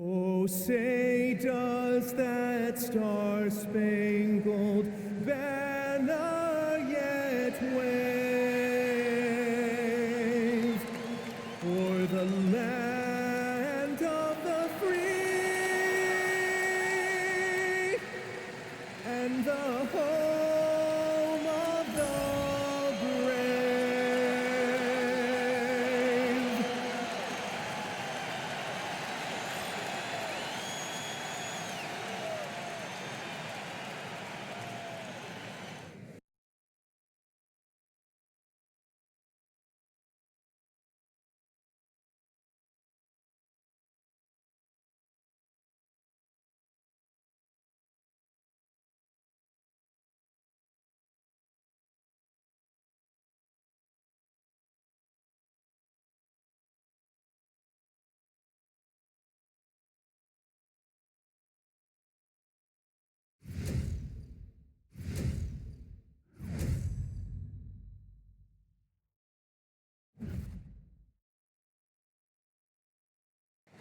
Oh, say does that star-spangled banner yet wave o'er the land of the free and the home of the brave?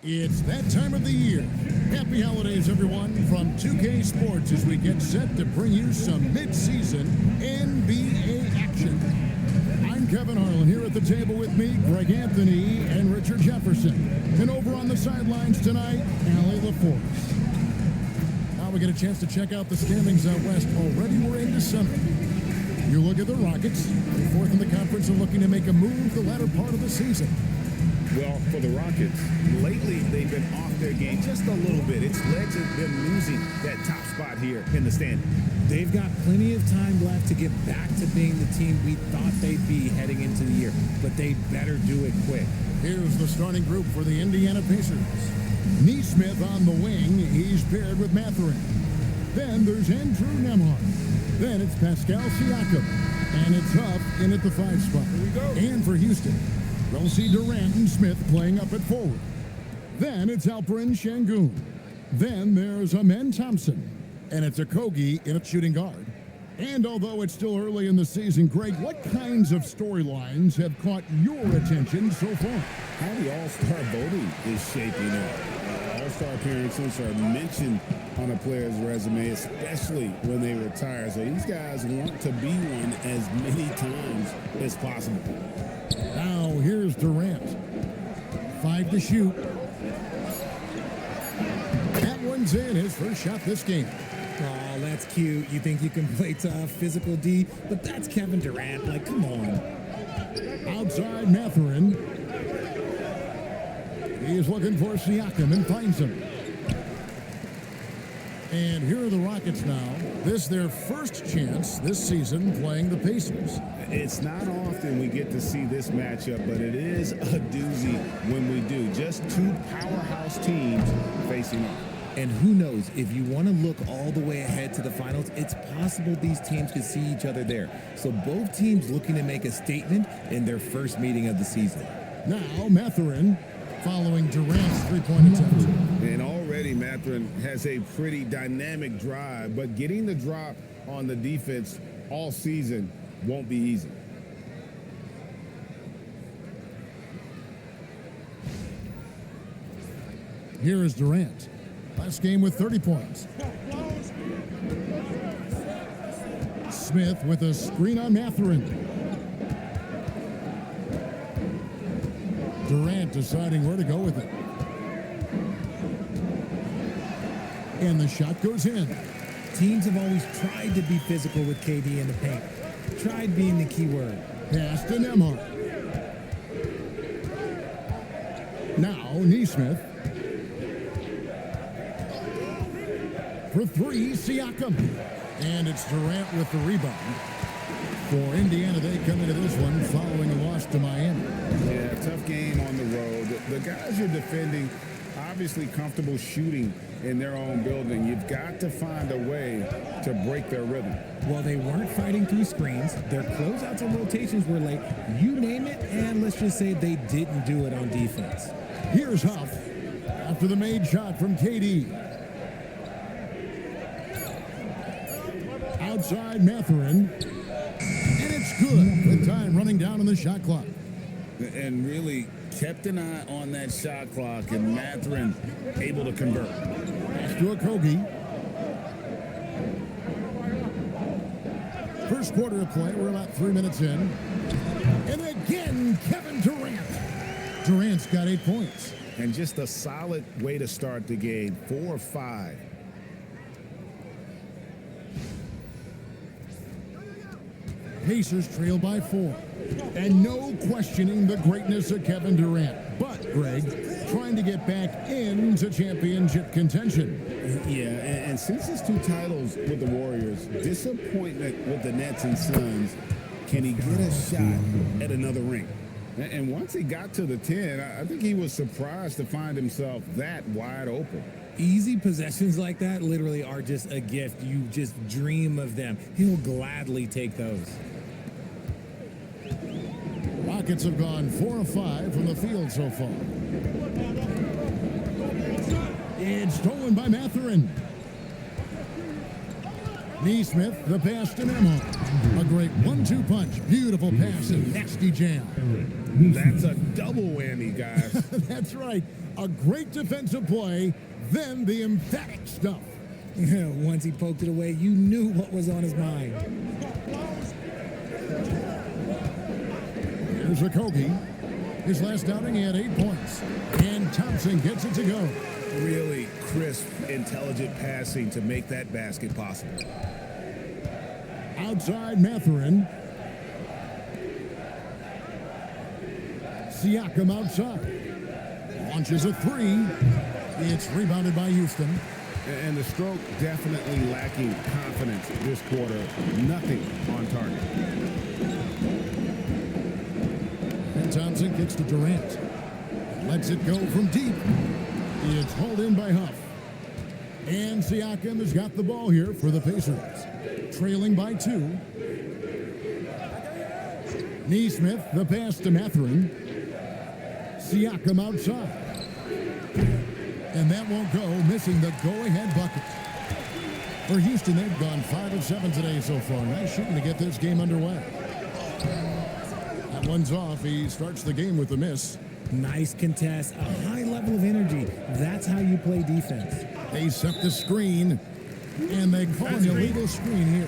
It's that time of the year. Happy holidays, everyone, from 2K Sports as we get set to bring you some mid-season NBA action. I'm Kevin Harlan here at the table with me, Greg Anthony and Richard Jefferson. And over on the sidelines tonight, Allie LaForce. Now we get a chance to check out the standings out west. Already we're in December. You look at the Rockets, they're fourth in the conference and looking to make a move the latter part of the season. Well, for the Rockets, lately they've been off their game just a little bit. It's led to them losing that top spot here in the standing. They've got plenty of time left to get back to being the team we thought they'd be heading into the year, but they better do it quick. Here's the starting group for the Indiana Pacers. Neesmith on the wing. He's paired with Mathurin. Then there's Andrew Nembhard. Then it's Pascal Siakam. And it's Huff in at the 5 spot. Here we go. And for Houston, we'll see Durant and Smith playing up at forward. Then it's Alperen Şengün. Then there's Amen Thompson. And it's Okogie in at shooting guard. And although it's still early in the season, Greg, what kinds of storylines have caught your attention so far? How the All-Star voting is shaping up. All-Star appearances are mentioned on a player's resume, especially when they retire. So these guys want to be one as many times as possible. Now here's Durant. 5 to shoot. That one's in, his first shot this game. Oh, that's cute. You think you can play tough, physical D, but that's Kevin Durant. Like, come on. Outside Mathurin. He's looking for Siakam and finds him. And here are the Rockets now. This their first chance this season playing the Pacers. It's not often we get to see this matchup, but it is a doozy when we do. Just two powerhouse teams facing off. And who knows, if you want to look all the way ahead to the finals, it's possible these teams could see each other there. So both teams looking to make a statement in their first meeting of the season. Now Mathurin following Durant's three-point attempt. And already Mathurin has a pretty dynamic drive, but getting the drop on the defense all season won't be easy. Here is Durant. Last game with 30 points. Smith with a screen on Mathurin. Durant deciding where to go with it. And the shot goes in. Teams have always tried to be physical with KD in the paint. Tried being the key word. Pass to Nembhard. Now Neesmith. For 3, Siakam. And it's Durant with the rebound. For Indiana, they come into this one following a loss to Miami. Yeah, tough game on the road. The guys you're defending, obviously comfortable shooting in their own building. You've got to find a way to break their rhythm. Well, they weren't fighting through screens. Their closeouts and rotations were late. You name it, and let's just say they didn't do it on defense. Here's Huff after the made shot from KD. Outside Mathurin. And it's good. The time running down on the shot clock. and really kept an eye on that shot clock, and Mathurin able to convert. Pass to Okogie. First quarter of play, we're about 3 minutes in. And again, Kevin Durant. Durant's got 8 points. And just a solid way to start the game, 4 of 5. Pacers trail by 4. And no questioning the greatness of Kevin Durant. But, Greg, trying to get back into championship contention. Yeah, and since his 2 titles with the Warriors, disappointment with the Nets and Suns, can he get a shot at another ring? And once he got to the 10, I think he was surprised to find himself that wide open. Easy possessions like that literally are just a gift. You just dream of them. He'll gladly take those. Rockets have gone 4 of 5 from the field so far. It's stolen by Mathurin. Neesmith, the pass to Nemo. A great 1-2 punch. Beautiful pass and nasty jam. That's a double whammy, guys. That's right. A great defensive play, then the emphatic stuff. Once he poked it away, you knew what was on his mind. Here's Okogie. His last outing, he had 8 points. And Thompson gets it to go. Really crisp, intelligent passing to make that basket possible. Outside Mathurin. Siakam outside. Launches a 3. It's rebounded by Houston. And the stroke definitely lacking confidence this quarter. Nothing on target. And Thompson kicks to Durant. Lets it go from deep. It's hauled in by Huff. And Siakam has got the ball here for the Pacers. Trailing by 2. Neesmith, the pass to Mathurin. Siakam outside. And that won't go, missing the go-ahead bucket. For Houston, they've gone 5 of 7 today so far. Nice shooting to get this game underway. That one's off. He starts the game with a miss. Nice contest, a high level of energy. That's how you play defense. They set the screen, and they call an illegal screen here.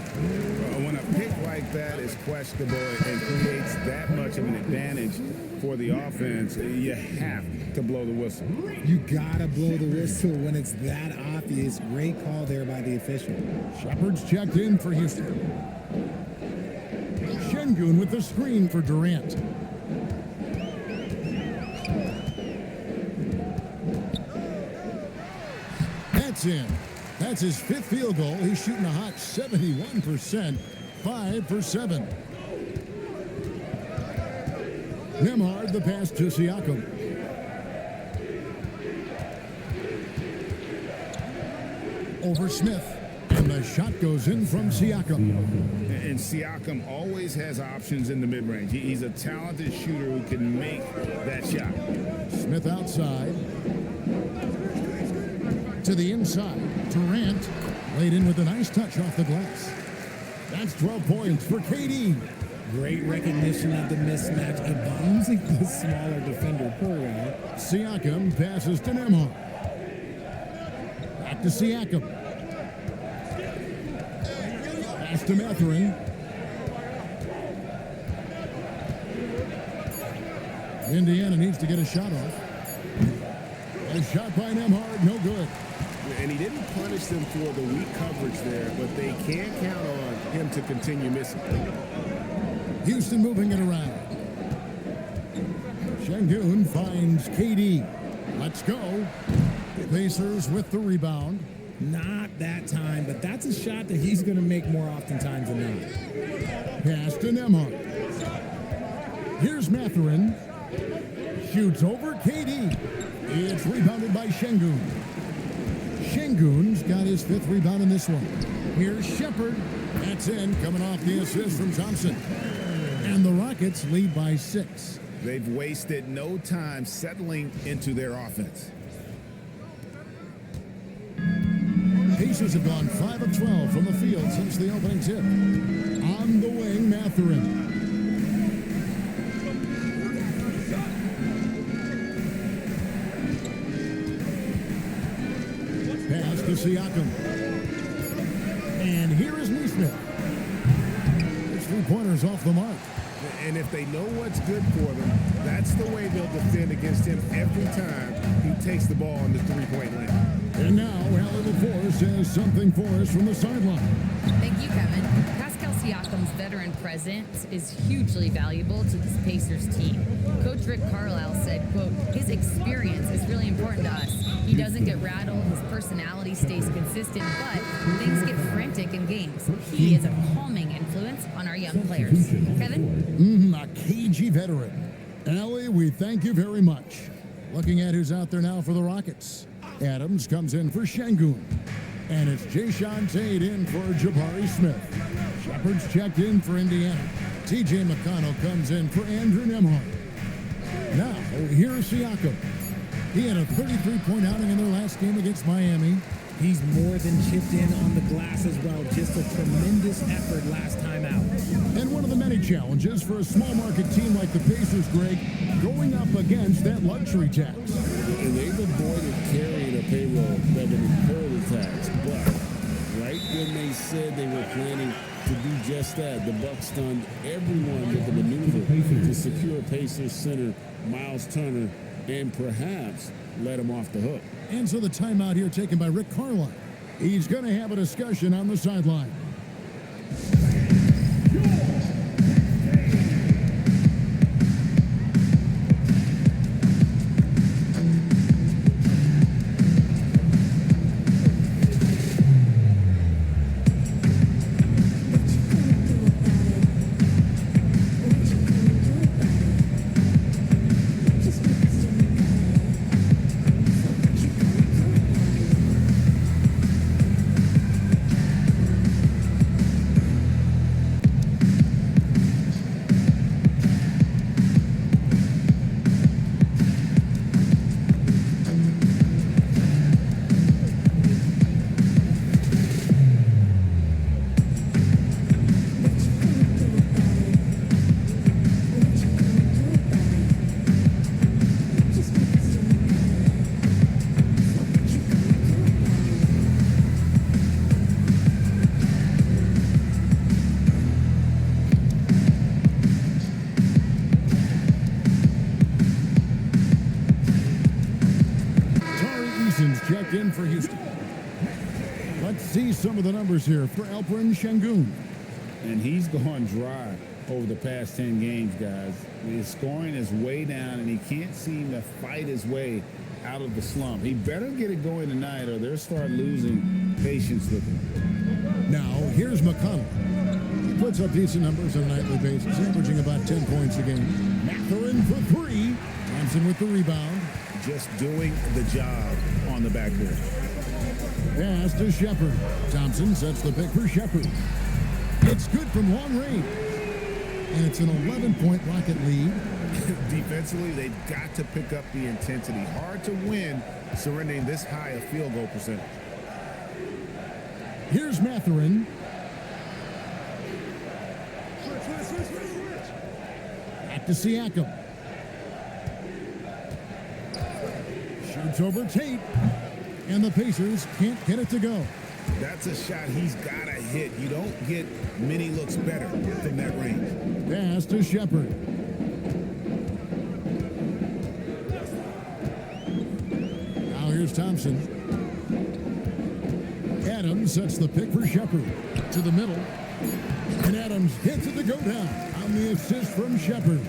When a pick like that is questionable and creates that much of an advantage for the offense, you have to blow the whistle. You gotta blow the whistle when it's that obvious. Great call there by the official. Shepard's checked in for Houston. Şengün with the screen for Durant. That's in. That's his 5th field goal. He's shooting a hot 71%, 5 for 7. Nembhard, the pass to Siakam. Over Smith. And the shot goes in from Siakam. And Siakam always has options in the mid-range. He's a talented shooter who can make that shot. Smith outside. To the inside. Durant laid in with a nice touch off the glass. That's 12 points for KD. Great recognition of the mismatch, abusing the smaller defender. Poor guy. Siakam passes to Nembhard. Back to Siakam. Pass to Mathurin. Indiana needs to get a shot off. A shot by Nembhard, no good. And he didn't punish them for the weak coverage there, but they can't count on him to continue missing. Houston moving it around. Şengün finds KD. Let's go. Pacers with the rebound. Not that time, but that's a shot that he's going to make more oftentimes than not. Pass to Nembhard. Here's Mathurin. Shoots over KD. It's rebounded by Şengün. Şengün's got his 5th rebound in this one. Here's Shepard. That's in, coming off the assist from Thompson. And the Rockets lead by 6. They've wasted no time settling into their offense. Pacers have gone 5 of 12 from the field since the opening tip. On the wing, Mathurin. to Siakam. And here is Neesmith. His three-pointers off the mark. And if they know what's good for them, that's the way they'll defend against him every time he takes the ball in the three-point line. And now, Allie LaForce has something for us from the sideline. Thank you, Kevin. Pascal Siakam's veteran presence is hugely valuable to this Pacers team. Coach Rick Carlisle said, quote, his experience is really important to us. He doesn't get rattled, his personality stays consistent, but things get frantic in games. He is a calming influence on our young players. Kevin? A cagey veteran. Allie, we thank you very much. Looking at who's out there now for the Rockets. Adams comes in for Şengün. And it's Jayshawn Tate in for Jabari Smith. Shepard's checked in for Indiana. T.J. McConnell comes in for Andrew Nembhard. Now, here's Siakam. He had a 33-point outing in their last game against Miami. He's more than chipped in on the glass as well. Just a tremendous effort last time out. And one of the many challenges for a small market team like the Pacers, Greg, going up against that luxury tax. And they've avoided carrying a payroll that would incur the tax. But right when they said they were planning to do just that, the Bucks stunned everyone with the maneuver to secure Pacers center Miles Turner and perhaps let him off the hook. And so the timeout here taken by Rick Carlisle. He's going to have a discussion on the sideline. Checked in for Houston. Let's see some of the numbers here for Alperen Şengün. And he's gone dry over the past 10 games, guys. His scoring is way down, and he can't seem to fight his way out of the slump. He better get it going tonight, or they'll start losing patience with him. Now, here's McConnell. He puts up decent numbers on a nightly basis, averaging about 10 points a game. Mathurin for three. Thompson with the rebound. Just doing the job on the backboard. Pass to Shepard. Thompson sets the pick for Shepard. It's good from long range. And it's an 11-point Rocket lead. Defensively, they've got to pick up the intensity. Hard to win surrendering this high a field goal percentage. Here's Mathurin. Back to Siakam. Shoots over Tate. And the Pacers can't get it to go. That's a shot he's got to hit. You don't get many looks better from that range. Pass to Shepard. Now here's Thompson. Adams sets the pick for Shepard. To the middle. And Adams hits it to go down on the assist from Shepard.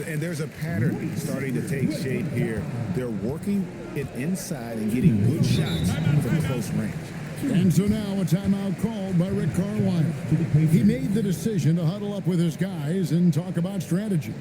And there's a pattern starting to take shape here. They're working it inside and getting good shots from close range. And so now a timeout called by Rick Carlisle. He made the decision to huddle up with his guys and talk about strategy.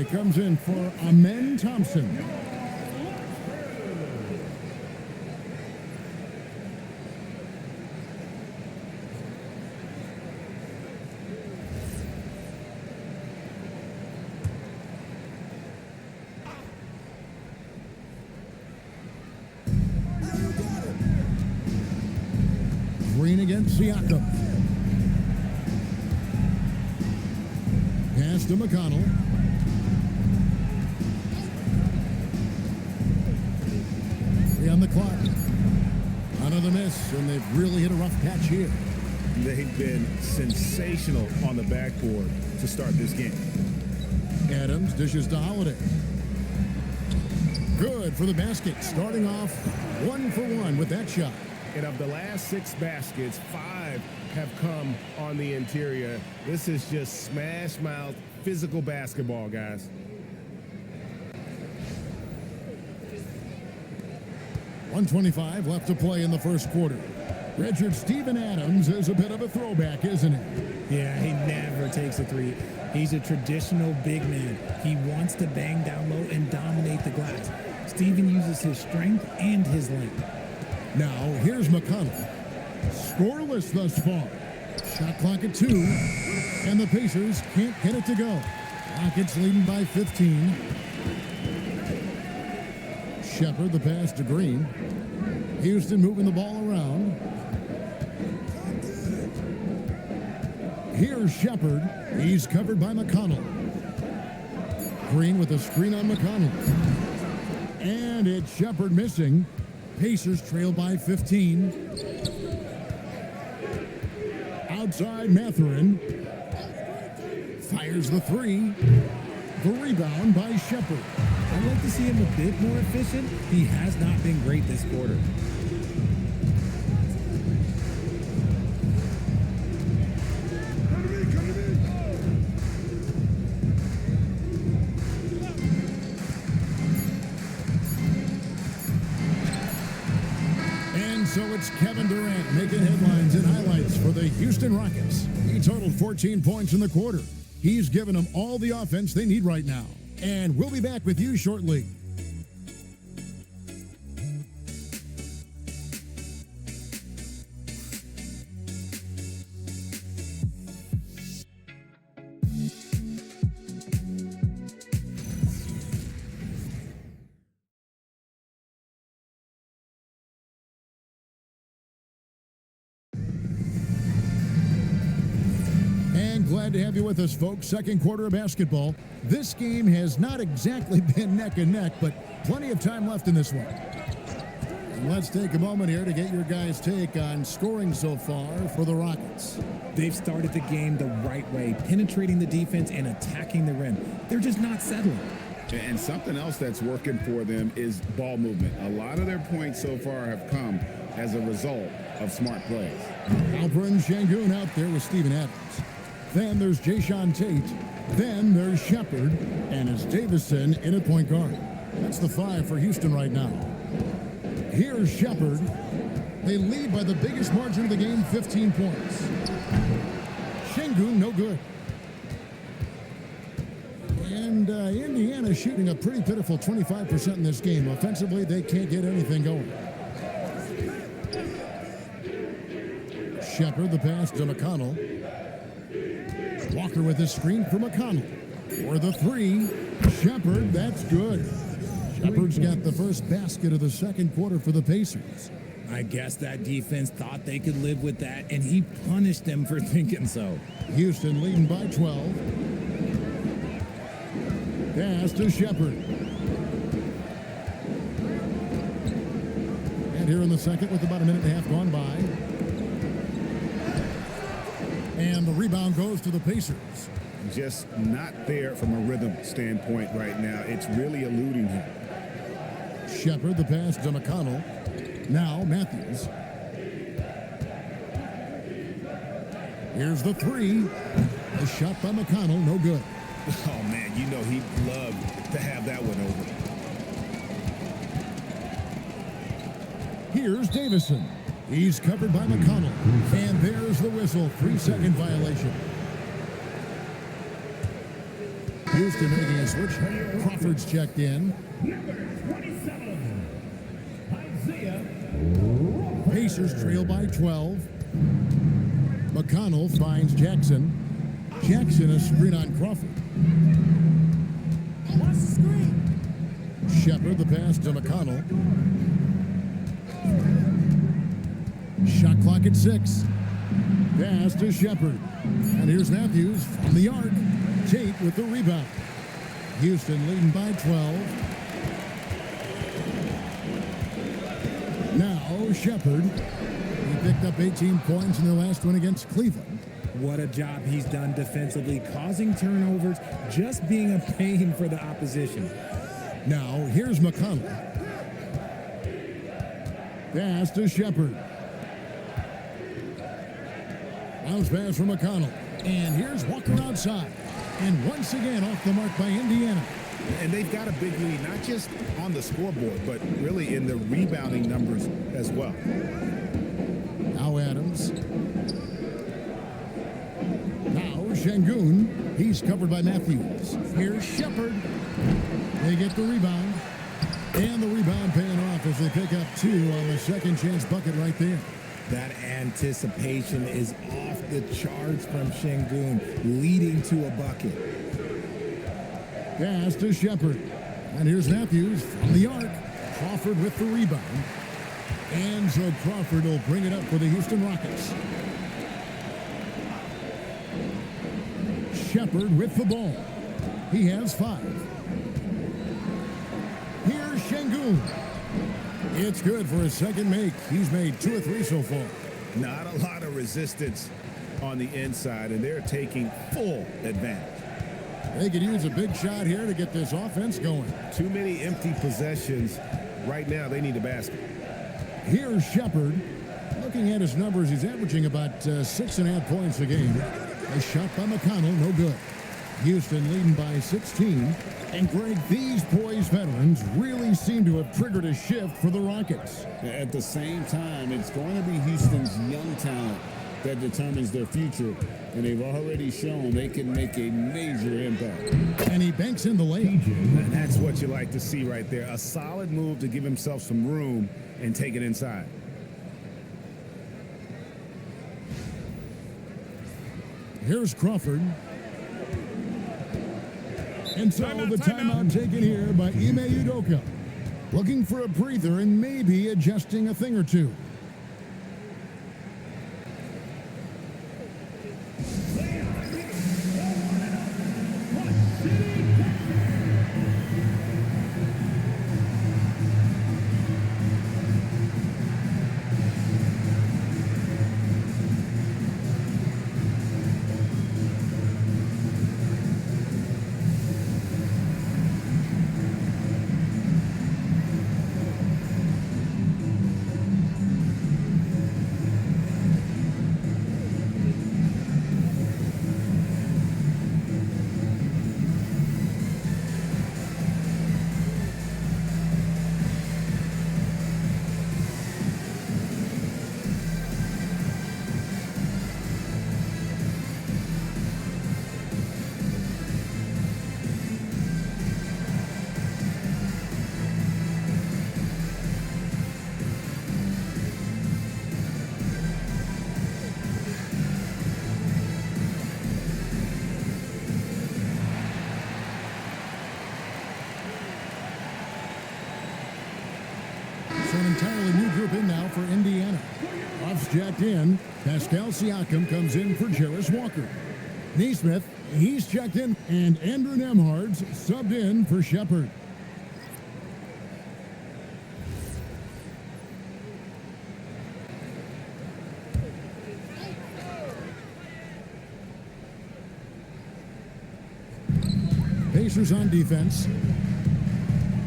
He comes in for Amen Thompson. Green against Siakam. Pass to McConnell. Three on the clock. Another miss, and they've really hit a rough patch here. They've been sensational on the backboard to start this game. Adams dishes to Holiday. Good for the basket, starting off 1 for 1 with that shot. And of the last 6 baskets, 5 have come on the interior. This is just smash mouth physical basketball, guys. .125 left to play in the first quarter. Redshirt Steven Adams is a bit of a throwback, isn't he? Yeah, he never takes a three. He's a traditional big man. He wants to bang down low and dominate the glass. Steven uses his strength and his length. Now, here's McConnell. Scoreless thus far. Shot clock at 2, and the Pacers can't get it to go. Rockets leading by 15. Shepard, the pass to Green. Houston moving the ball around. Here's Shepard. He's covered by McConnell. Green with a screen on McConnell. And it's Shepard missing. Pacers trail by 15. Outside Mathurin. Fires the 3. The rebound by Shepard. I'd like to see him a bit more efficient. He has not been great this quarter. And so it's Kevin Durant making headlines and highlights for the Houston Rockets. He totaled 14 points in the quarter. He's given them all the offense they need right now. And we'll be back with you shortly. Glad to have you with us, folks. Second quarter of basketball. This game has not exactly been neck and neck, but plenty of time left in this one. And let's take a moment here to get your guys' take on scoring so far for the Rockets. They've started the game the right way, penetrating the defense and attacking the rim. They're just not settling. And something else that's working for them is ball movement. A lot of their points so far have come as a result of smart plays. Alperen Şengün out there with Steven Adams. Then there's Jayshawn Tate. Then there's Shepard. And it's Davison in at point guard. That's the 5 for Houston right now. Here's Shepard. They lead by the biggest margin of the game, 15 points. Şengün, no good. And Indiana shooting a pretty pitiful 25% in this game. Offensively, they can't get anything going. Shepard, the pass to McConnell. Walker with his screen for McConnell. For the 3, Shepard, that's good. Shepard's got the first basket of the second quarter for the Pacers. I guess that defense thought they could live with that, and he punished them for thinking so. Houston leading by 12. Pass to Shepard. And here in the second with about a minute and a half gone by. And the rebound goes to the Pacers. Just not there from a rhythm standpoint right now. It's really eluding him. Shepard, the pass to McConnell. Now Matthews. Here's the 3. A shot by McConnell, no good. Oh, man, you know he'd love to have that one over. Here's Davison. He's covered by McConnell. And there's the whistle. 3-second violation. Houston making a switch. Crawford's checked in. Pacers trail by 12. McConnell finds Jackson. Jackson a screen on Crawford. Shepard the pass to McConnell. Shot clock at 6. Pass to Shepard. And here's Matthews from the arc. Tate with the rebound. Houston leading by 12. Now Shepard. He picked up 18 points in their last one against Cleveland. What a job he's done defensively, causing turnovers, just being a pain for the opposition. Now here's McConnell. Pass to Shepard. Bounce pass from McConnell. And here's Walker outside. And once again off the mark by Indiana. And they've got a big lead, not just on the scoreboard, but really in the rebounding numbers as well. Now Adams. Now Şengün. He's covered by Matthews. Here's Shepard. They get the rebound. And the rebound paying off as they pick up 2 on the second chance bucket right there. That anticipation is off the charts from Şengün, leading to a bucket. Pass to Shepard. And here's Matthews from the arc. Crawford with the rebound. And so Crawford will bring it up for the Houston Rockets. Shepard with the ball. He has 5. Here's Şengün. It's good for a second make. He's made 2 or 3 so far. Not a lot of resistance on the inside, and they're taking full advantage. They could use a big shot here to get this offense going. Too many empty possessions. Right now, they need a basket. Here's Shepard. Looking at his numbers, he's averaging about 6.5 points a game. A shot by McConnell, no good. Houston leading by 16. And Greg, these poised veterans really seem to have triggered a shift for the Rockets. At the same time, it's going to be Houston's young talent that determines their future, and they've already shown they can make a major impact. And he banks in the layup. And that's what you like to see right there. A solid move to give himself some room and take it inside. Here's Crawford. And so the timeout taken here by Ime Udoka. Looking for a breather and maybe adjusting a thing or two. So an entirely new group in now for Indiana. Off's jacked in. Pascal Siakam comes in for Jarris Walker. Neesmith, he's checked in. And Andrew Nembhard's subbed in for Shepard. Pacers on defense.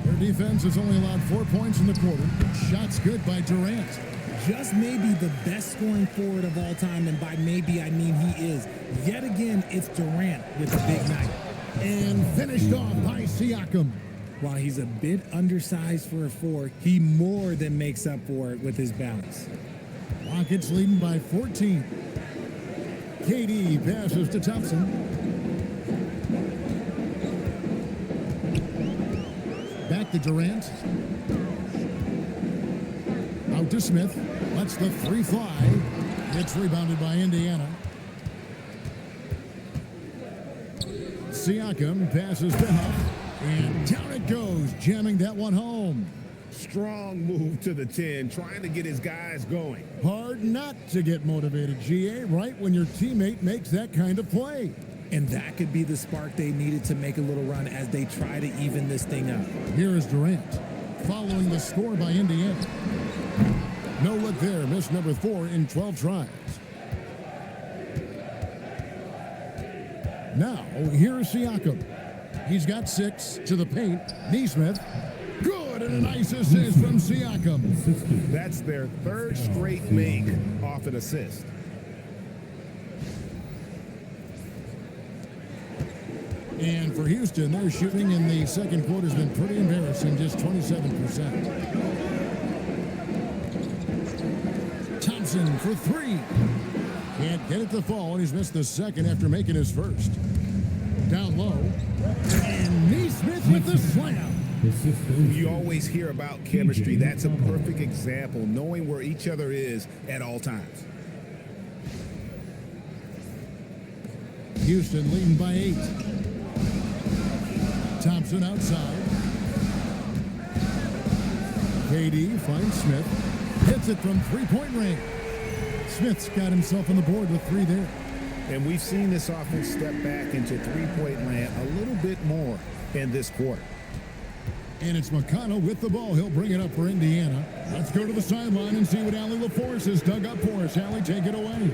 Their defense has only allowed 4 points in the quarter. Shots good by Durant. Just maybe the best scoring forward of all time, and by maybe I mean he is. Yet again, it's Durant with a big night. And finished off by Siakam. While he's a bit undersized for a 4, he more than makes up for it with his balance. Rockets leading by 14. KD passes to Thompson. to Durant. Out to Smith. Lets the three fly. It's rebounded by Indiana. Siakam passes to Huff. And down it goes, jamming that one home. Strong move to the 10, trying to get his guys going. Hard not to get motivated, GA, right when your teammate makes that kind of play. And that could be the spark they needed to make a little run as they try to even this thing up. Here is Durant, following the score by Indiana. No look there, missed number 4 in 12 tries. Now, here's Siakam. He's got 6 to the paint. Neesmith, good, and a nice assist from Siakam. That's their third straight make off an assist. And for Houston, their shooting in the second quarter has been pretty embarrassing, just 27%. Thompson for 3. Can't get it to fall, and he's missed the second after making his first. Down low. And Neesmith with the slam. You always hear about chemistry. That's a perfect example, knowing where each other is at all times. Houston leading by 8. Thompson outside. KD finds Smith. Hits it from three-point range. Smith's got himself on the board with 3 there. And we've seen this offense step back into three-point land a little bit more in this quarter. And it's McConnell with the ball. He'll bring it up for Indiana. Let's go to the sideline and see what Allie LaForce has dug up for us. Allie, take it away.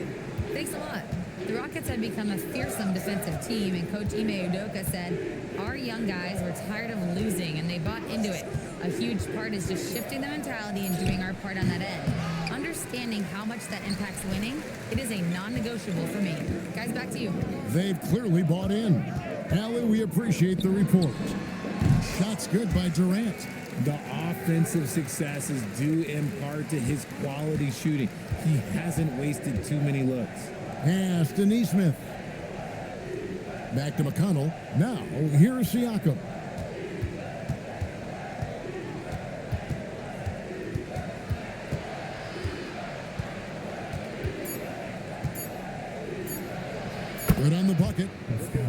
Thanks a lot. The Rockets had become a fearsome defensive team, and Coach Ime Udoka said, our young guys were tired of losing, and they bought into it. A huge part is just shifting the mentality and doing our part on that end. Understanding how much that impacts winning, it is a non-negotiable for me. Guys, back to you. They've clearly bought in. Allie, we appreciate the report. Shots good by Durant. The offensive success is due in part to his quality shooting. He hasn't wasted too many looks. Pass to Neesmith. Back to McConnell. Now, here's Siakam. Good on the bucket.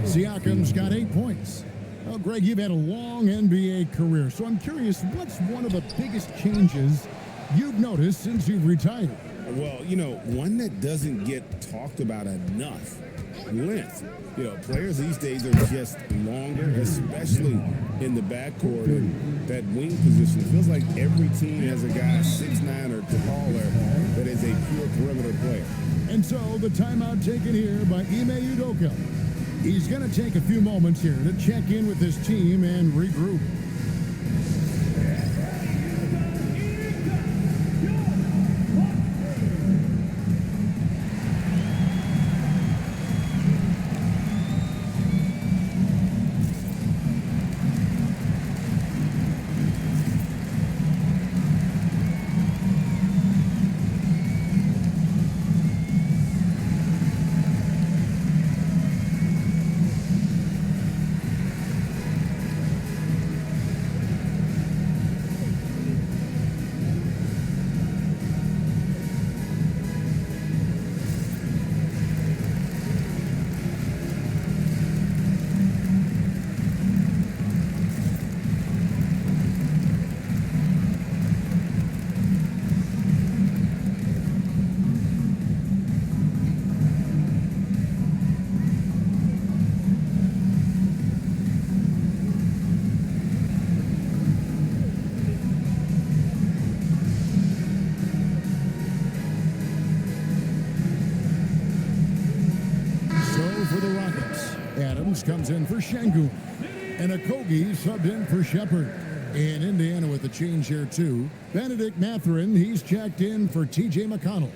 Siakam's got 8 points. Well, Greg, you've had a long NBA career, so I'm curious, what's one of the biggest changes you've noticed since you've retired? Well, you know, one that doesn't get talked about enough, length. You know, players these days are just longer, especially in the backcourt and that wing position. It feels like every team has a guy 6'9" or taller that is a pure perimeter player. And so the timeout taken here by Ime Udoka. He's going to take a few moments here to check in with his team and regroup. Comes in for Şengün, and Okogie subbed in for Shepard. And Indiana with the change here too. Benedict Mathurin, he's checked in for TJ McConnell.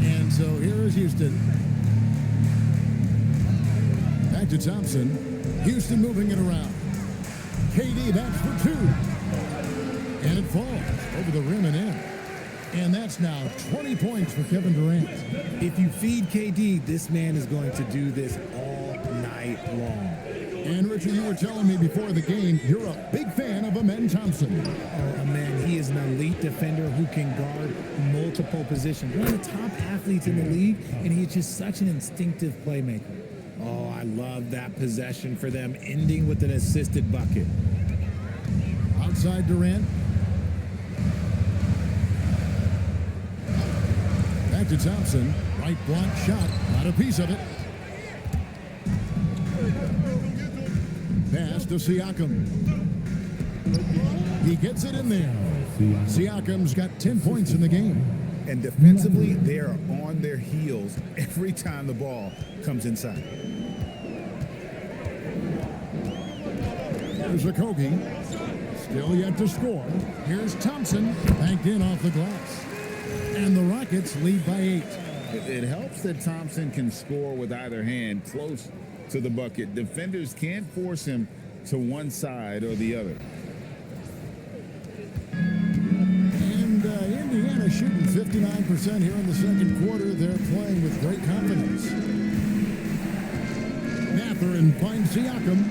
And so here is Houston. Back to Thompson. Houston moving it around. KD, that's for 2. And it falls over the rim and in. And that's now 20 points for Kevin Durant. If you feed KD, this man is going to do this all night long. And Richard, you were telling me before the game, you're a big fan of Amen Thompson. Oh, man, he is an elite defender who can guard multiple positions. One of the top athletes in the league, and he's just such an instinctive playmaker. Oh, I love that possession for them, ending with an assisted bucket. Outside Durant. Back to Thompson. Right block shot. Not a piece of it. Pass to Siakam. He gets it in there. Siakam's got 10 points in the game. And defensively, they are on their heels every time the ball comes inside. Here's Okogie. Still yet to score. Here's Thompson. Banked in off the glass. And the Rockets lead by 8. It helps that Thompson can score with either hand close to the bucket. Defenders can't force him to one side or the other. And Indiana shooting 59% here in the second quarter. They're playing with great confidence. Mathurin finds Siakam.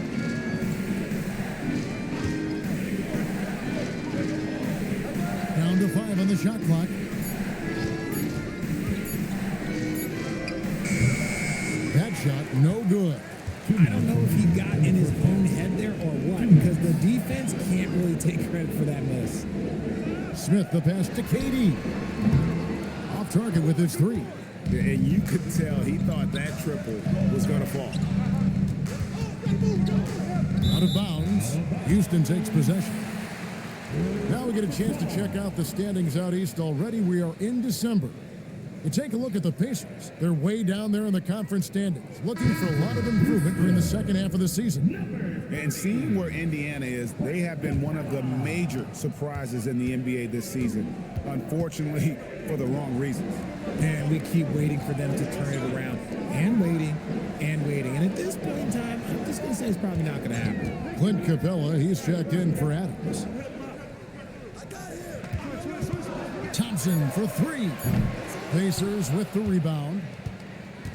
Down to 5 on the shot clock. That shot, no good. I don't know if he got in his own head there or what, because the defense can't really take credit for that miss. Smith, the pass to KD. Off target with his 3. And you could tell he thought that triple was going to fall. Out of bounds. Houston takes possession. Now we get a chance to check out the standings out east already. We are in December. You take a look at the Pacers. They're way down there in the conference standings, looking for a lot of improvement during the second half of the season. And seeing where Indiana is, they have been one of the major surprises in the NBA this season, unfortunately, for the wrong reasons. And we keep waiting for them to turn it around, and waiting, and waiting. And at this point in time, I'm just going to say it's probably not going to happen. Clint Capella, he's checked in for Adams. Thompson for 3. Pacers with the rebound.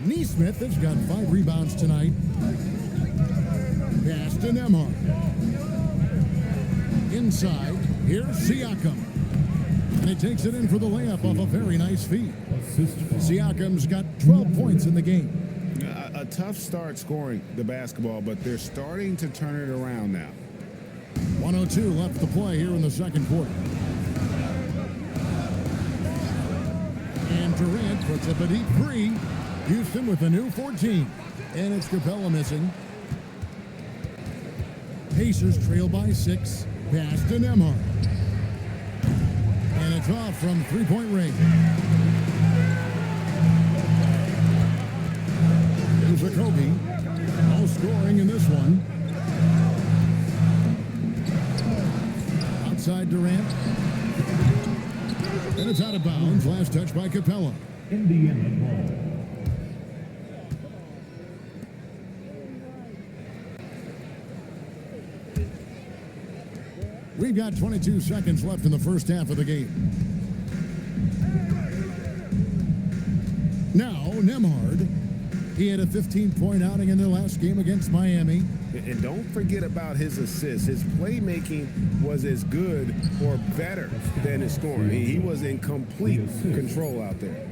Neesmith has got 5 rebounds tonight. Pass to Nembhard. Inside, here's Siakam. And he takes it in for the layup off a very nice feed. Siakam's got 12 points in the game. A tough start scoring the basketball, but they're starting to turn it around now. 1:02 left to play here in the second quarter. And Durant puts up a deep 3. Houston with a new 14. And it's Capella missing. Pacers trail by 6. Pass to Nembhard. And it's off from three-point range. Here's Okogie. No scoring in this one. Outside Durant. And it's out of bounds. Last touch by Capella. Indiana ball. We've got 22 seconds left in the first half of the game. Now, Nembhard. He had a 15-point outing in their last game against Miami. And don't forget about his assists. His playmaking was as good or better than his scoring. He was in complete control out there.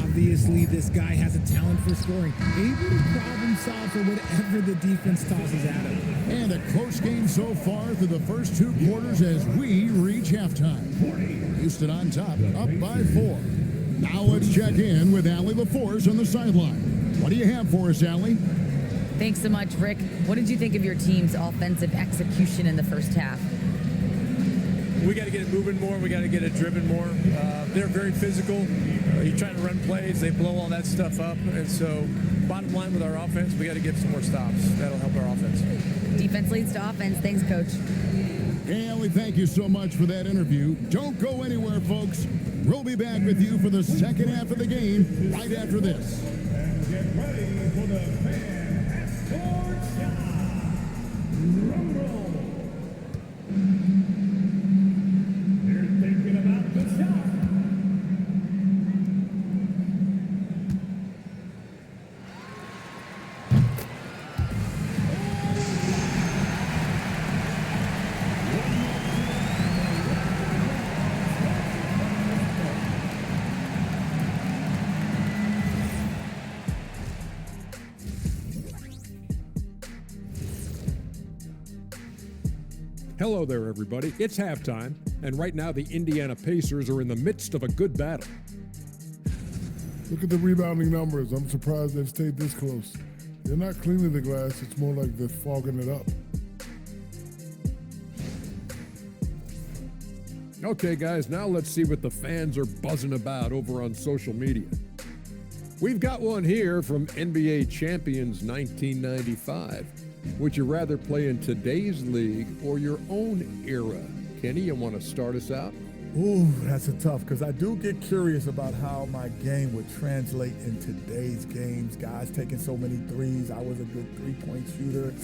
Obviously, this guy has a talent for scoring, able to problem solve for whatever the defense tosses at him. And a close game so far through the first 2 quarters as we reach halftime. Houston on top, up by 4. Now let's check in with Allie LaForce on the sideline. What do you have for us, Allie? Thanks so much, Rick. What did you think of your team's offensive execution in the first half? We got to get it moving more. We got to get it driven more. They're very physical. You're trying to run plays. They blow all that stuff up. And so bottom line with our offense, we got to get some more stops. That'll help our offense. Defense leads to offense. Thanks, Coach. Hey, Allie, thank you so much for that interview. Don't go anywhere, folks. We'll be back with you for the second half of the game right after this. And get ready for the fan sports time. Rumble. Hello there, everybody. It's halftime, and right now the Indiana Pacers are in the midst of a good battle. Look at the rebounding numbers. I'm surprised they've stayed this close. They're not cleaning the glass. It's more like they're fogging it up. Okay, guys, now let's see what the fans are buzzing about over on social media. We've got one here from NBA Champions 1995. Would you rather play in today's league or your own era? Kenny, you want to start us out? Ooh, that's a tough, because I do get curious about how my game would translate in today's games. Guys taking so many threes. I was a good three-point shooter.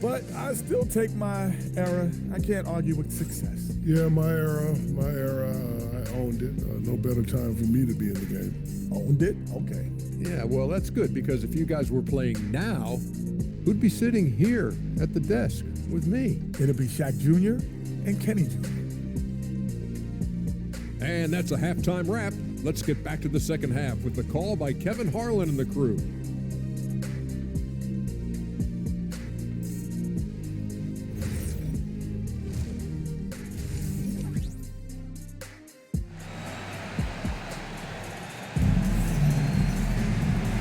But I still take my era. I can't argue with success. Yeah, my era, I owned it. No better time for me to be in the game. Owned it? Okay. Yeah, well, that's good, because if you guys were playing now, who'd be sitting here at the desk with me? It'll be Shaq Jr. and Kenny Jr. And that's a halftime wrap. Let's get back to the second half with the call by Kevin Harlan and the crew.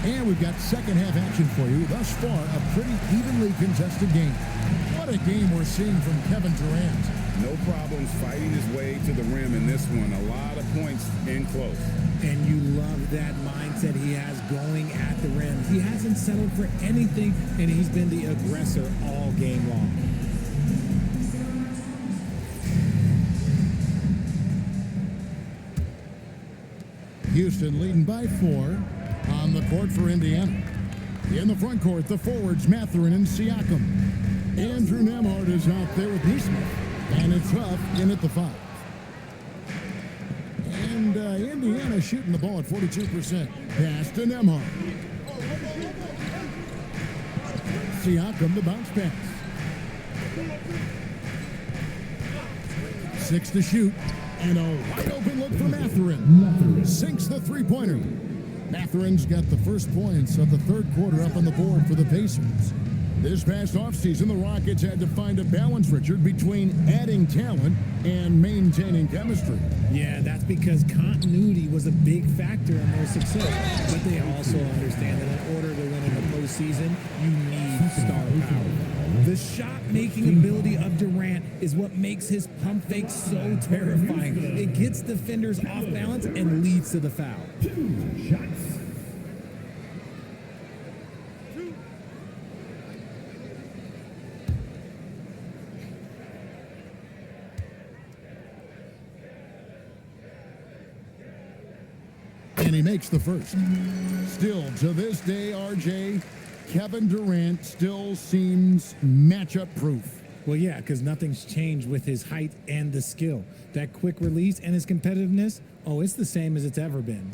And we've got second half action for you. Thus far, a pretty evenly contested game. What a game we're seeing from Kevin Durant. No problems fighting his way to the rim in this one. A lot of points in close. And you love that mindset he has going at the rim. He hasn't settled for anything, and he's been the aggressor all game long. Houston leading by 4 on the court for Indiana. In the front court, the forwards Mathurin and Siakam. Andrew Nemhard is out there with Neesmith. And it's Huff in at the 5. And Indiana shooting the ball at 42%. Pass to Nemhard. Siakam, the bounce pass. 6 to shoot. And a wide open look for Mathurin. Sinks the three-pointer. Mathurin's got the first points of the third quarter up on the board for the Pacers. This past offseason, the Rockets had to find a balance, Richard, between adding talent and maintaining chemistry. Yeah, that's because continuity was a big factor in their success. But they also understand that in order to win in the postseason, you need star power. The shot-making ability of Durant is what makes his pump fake so terrifying. It gets defenders off balance and leads to the foul. 2 shots. And he makes the first. Still, to this day, RJ, Kevin Durant still seems matchup proof. Well, yeah, because nothing's changed with his height and the skill. That quick release and his competitiveness, oh, it's the same as it's ever been.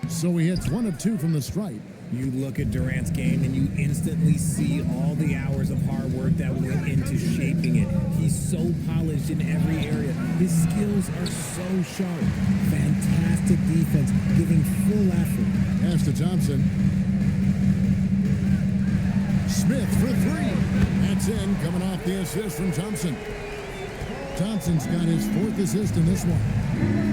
So he hits 1 of 2 from the stripe. You look at Durant's game and you instantly see all the hours of hard work that went into shaping it. He's so polished in every area. His skills are so sharp. Fantastic defense, giving full effort. Pass to Thompson. Smith for 3. That's in, coming off the assist from Thompson. Thompson's got his 4th assist in this one.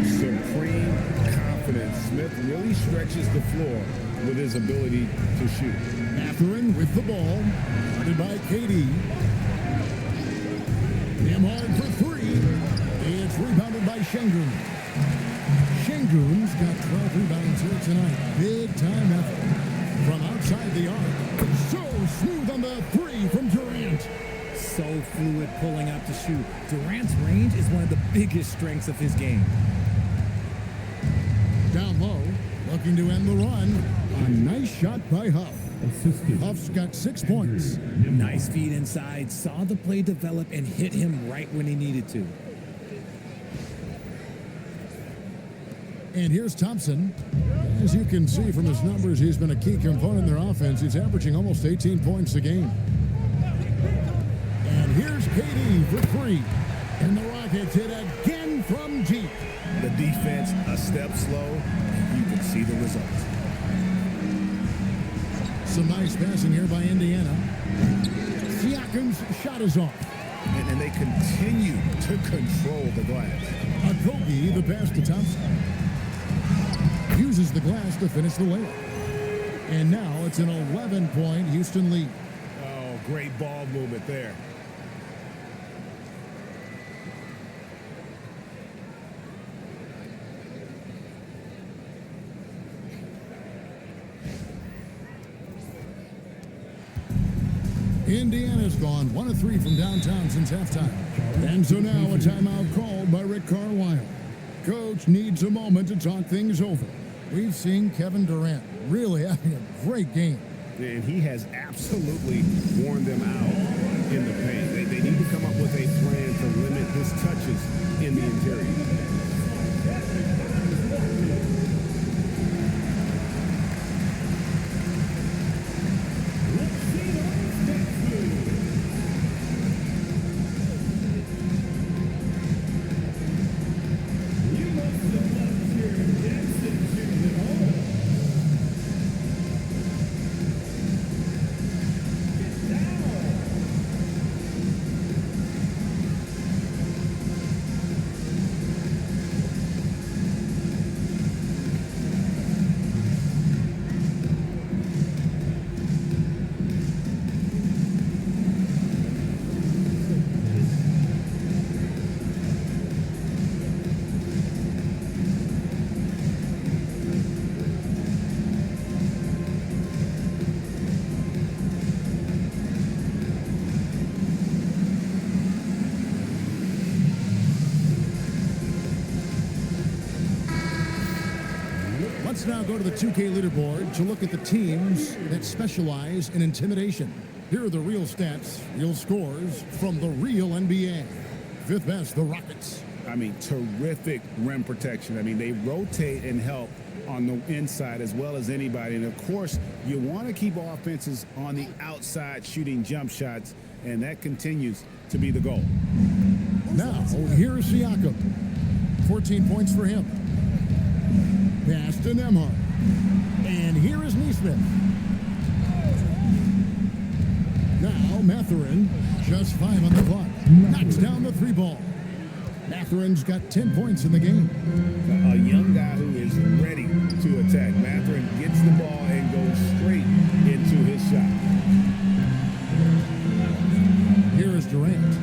Supreme confidence. Smith really stretches the floor with his ability to shoot. Mathurin with the ball. Guarded by KD. Nemhard for 3. It's rebounded by Şengün. Şengün's got 12 rebounds here tonight. Big time effort from outside the arc. So smooth on the 3 from Durant. So fluid pulling up to shoot. Durant's range is one of the biggest strengths of his game. Down low, looking to end the run. A nice shot by Huff. Huff's got 6 points. Nice feed inside, saw the play develop and hit him right when he needed to. And here's Thompson. As you can see from his numbers, he's been a key component in their offense. He's averaging almost 18 points a game. And here's KD for 3. And the Rockets hit again from deep. The defense a step slow, and you can see the result. Some nice passing here by Indiana. Siakam's shot is off. And they continue to control the glass. Akogi, the pass to Thompson. Uses the glass to finish the layup. And now it's an 11-point Houston lead. Oh, great ball movement there. Indiana's gone 1 of 3 from downtown since halftime. And so now a timeout called by Rick Carlisle. Coach needs a moment to talk things over. We've seen Kevin Durant really having a great game. And he has absolutely worn them out in the paint. They need to come up with a plan to limit his touches in the interior. Let's now go to the 2K leaderboard to look at the teams that specialize in intimidation. Here are the real stats, real scores from the real NBA. Fifth best, the Rockets. I mean, terrific rim protection. I mean, they rotate and help on the inside as well as anybody. And, of course, you want to keep offenses on the outside shooting jump shots, and that continues to be the goal. Now, here's Siakam. 14 points for him. Pass to Nembhard. And here is Neesmith. Now, Mathurin, just 5 on the clock. Knocks down the 3 ball. Mathurin's got 10 points in the game. A young guy who is ready to attack. Mathurin gets the ball and goes straight into his shot. Here is Durant.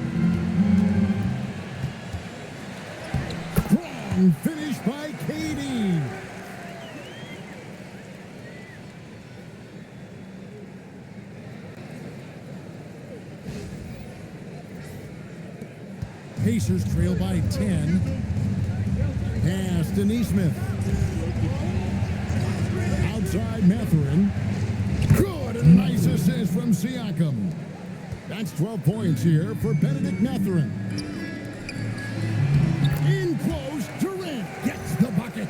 Strong finish by KD. Pacers trail by 10. Pass to Neesmith. Outside Mathurin. Good, and a nice assist from Siakam. That's 12 points here for Benedict Mathurin. In close, Durant gets the bucket.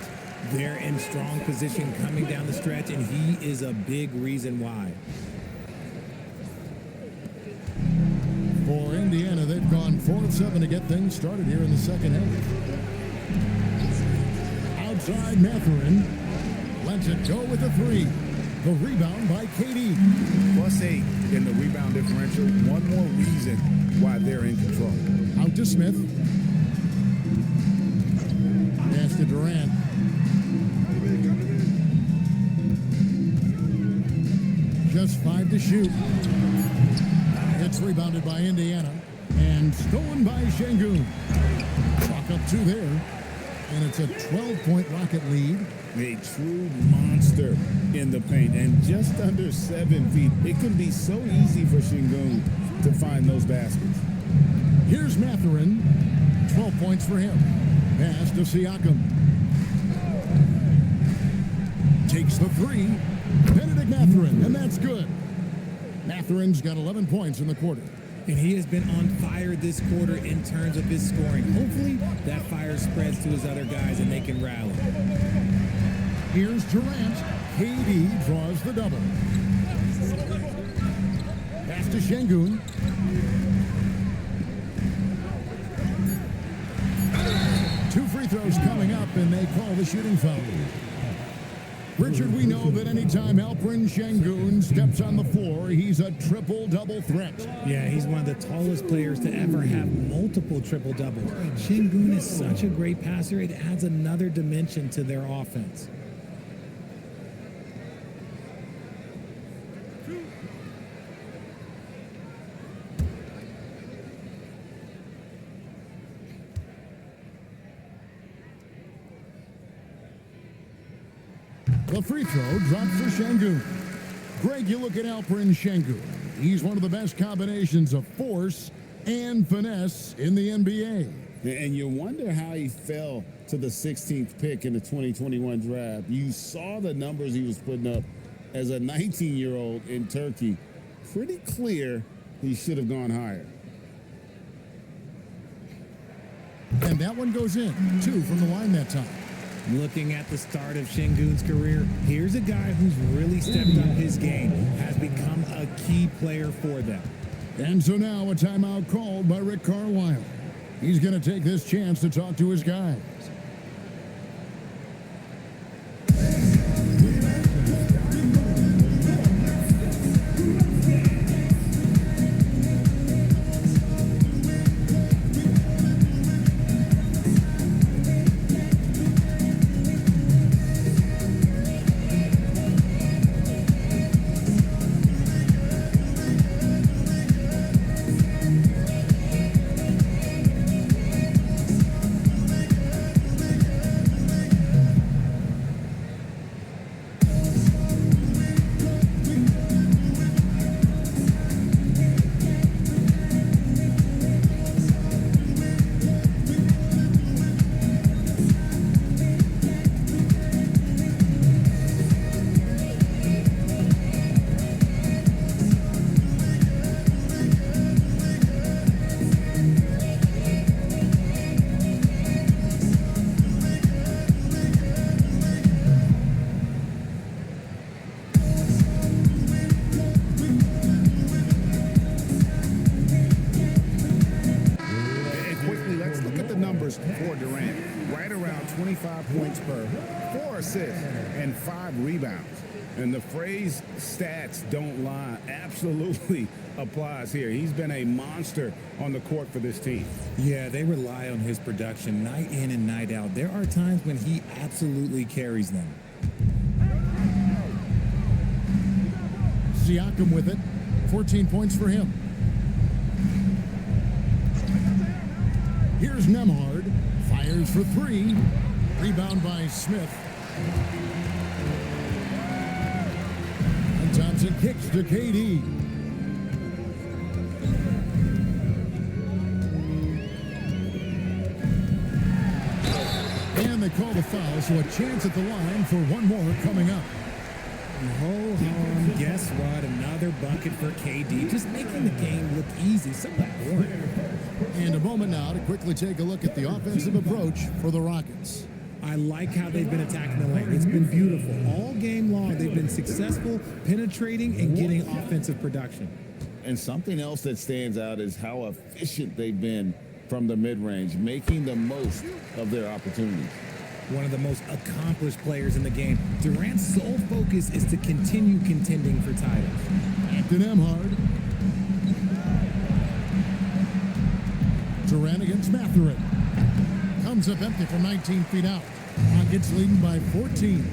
They're in strong position coming down the stretch, and he is a big reason why. For Indiana, they've gone 4 of 7 to get things started here in the second half. Outside Mathurin. Lets it go with a 3. The rebound by KD. +8 in the rebound differential. One more reason why they're in control. Out to Smith. Pass to Durant. Just 5 to shoot. It's rebounded by Indiana and stolen by Şengün. Chalk up 2 there, and it's a 12-point Rocket lead. A true monster in the paint and just under 7 feet. It can be so easy for Şengün to find those baskets. Here's Mathurin. 12 points for him. Pass to Siakam. Takes the 3. Benedict Mathurin, and that's good. Mathurin's got 11 points in the quarter. And he has been on fire this quarter in terms of his scoring. Hopefully, that fire spreads to his other guys and they can rally. Here's Durant. KD draws the double. Pass to Şengün. Two free throws coming up, and they call the shooting foul. Richard, we know that anytime Alperen Şengün steps on the floor, he's a triple-double threat. Yeah, he's one of the tallest players to ever have multiple triple-doubles. Şengün is such a great passer, it adds another dimension to their offense. The free throw dropped for Şengün. Greg, you look at Alperen Şengün. He's one of the best combinations of force and finesse in the NBA. And you wonder how he fell to the 16th pick in the 2021 draft. You saw the numbers he was putting up as a 19-year-old in Turkey. Pretty clear he should have gone higher. And that one goes in. 2 from the line that time. Looking at the start of Şengün's career, here's a guy who's really stepped up his game, has become a key player for them. And so now a timeout called by Rick Carlisle. He's going to take this chance to talk to his guys. For Durant, right around 25 points per, 4 assists, and 5 rebounds. And the phrase stats don't lie absolutely applies here. He's been a monster on the court for this team. Yeah, they rely on his production night in and night out. There are times when he absolutely carries them. Siakam with it. 14 points for him. Here's Nembhard. Fires for 3. Rebound by Smith. And Thompson kicks to KD. And they call the foul, so a chance at the line for one more coming up. Ho hum, guess what? Another bucket for KD, just making the game look easy, somewhat boring. And a moment now to quickly take a look at the offensive approach for the Rockets. I like how they've been attacking the lane. It's been beautiful. All game long, they've been successful penetrating and getting offensive production. And something else that stands out is how efficient they've been from the mid-range, making the most of their opportunities. One of the most accomplished players in the game. Durant's sole focus is to continue contending for titles. To Nembhard. Durant against Mathurin. Comes up empty from 19 feet out. Rockets leading by 14.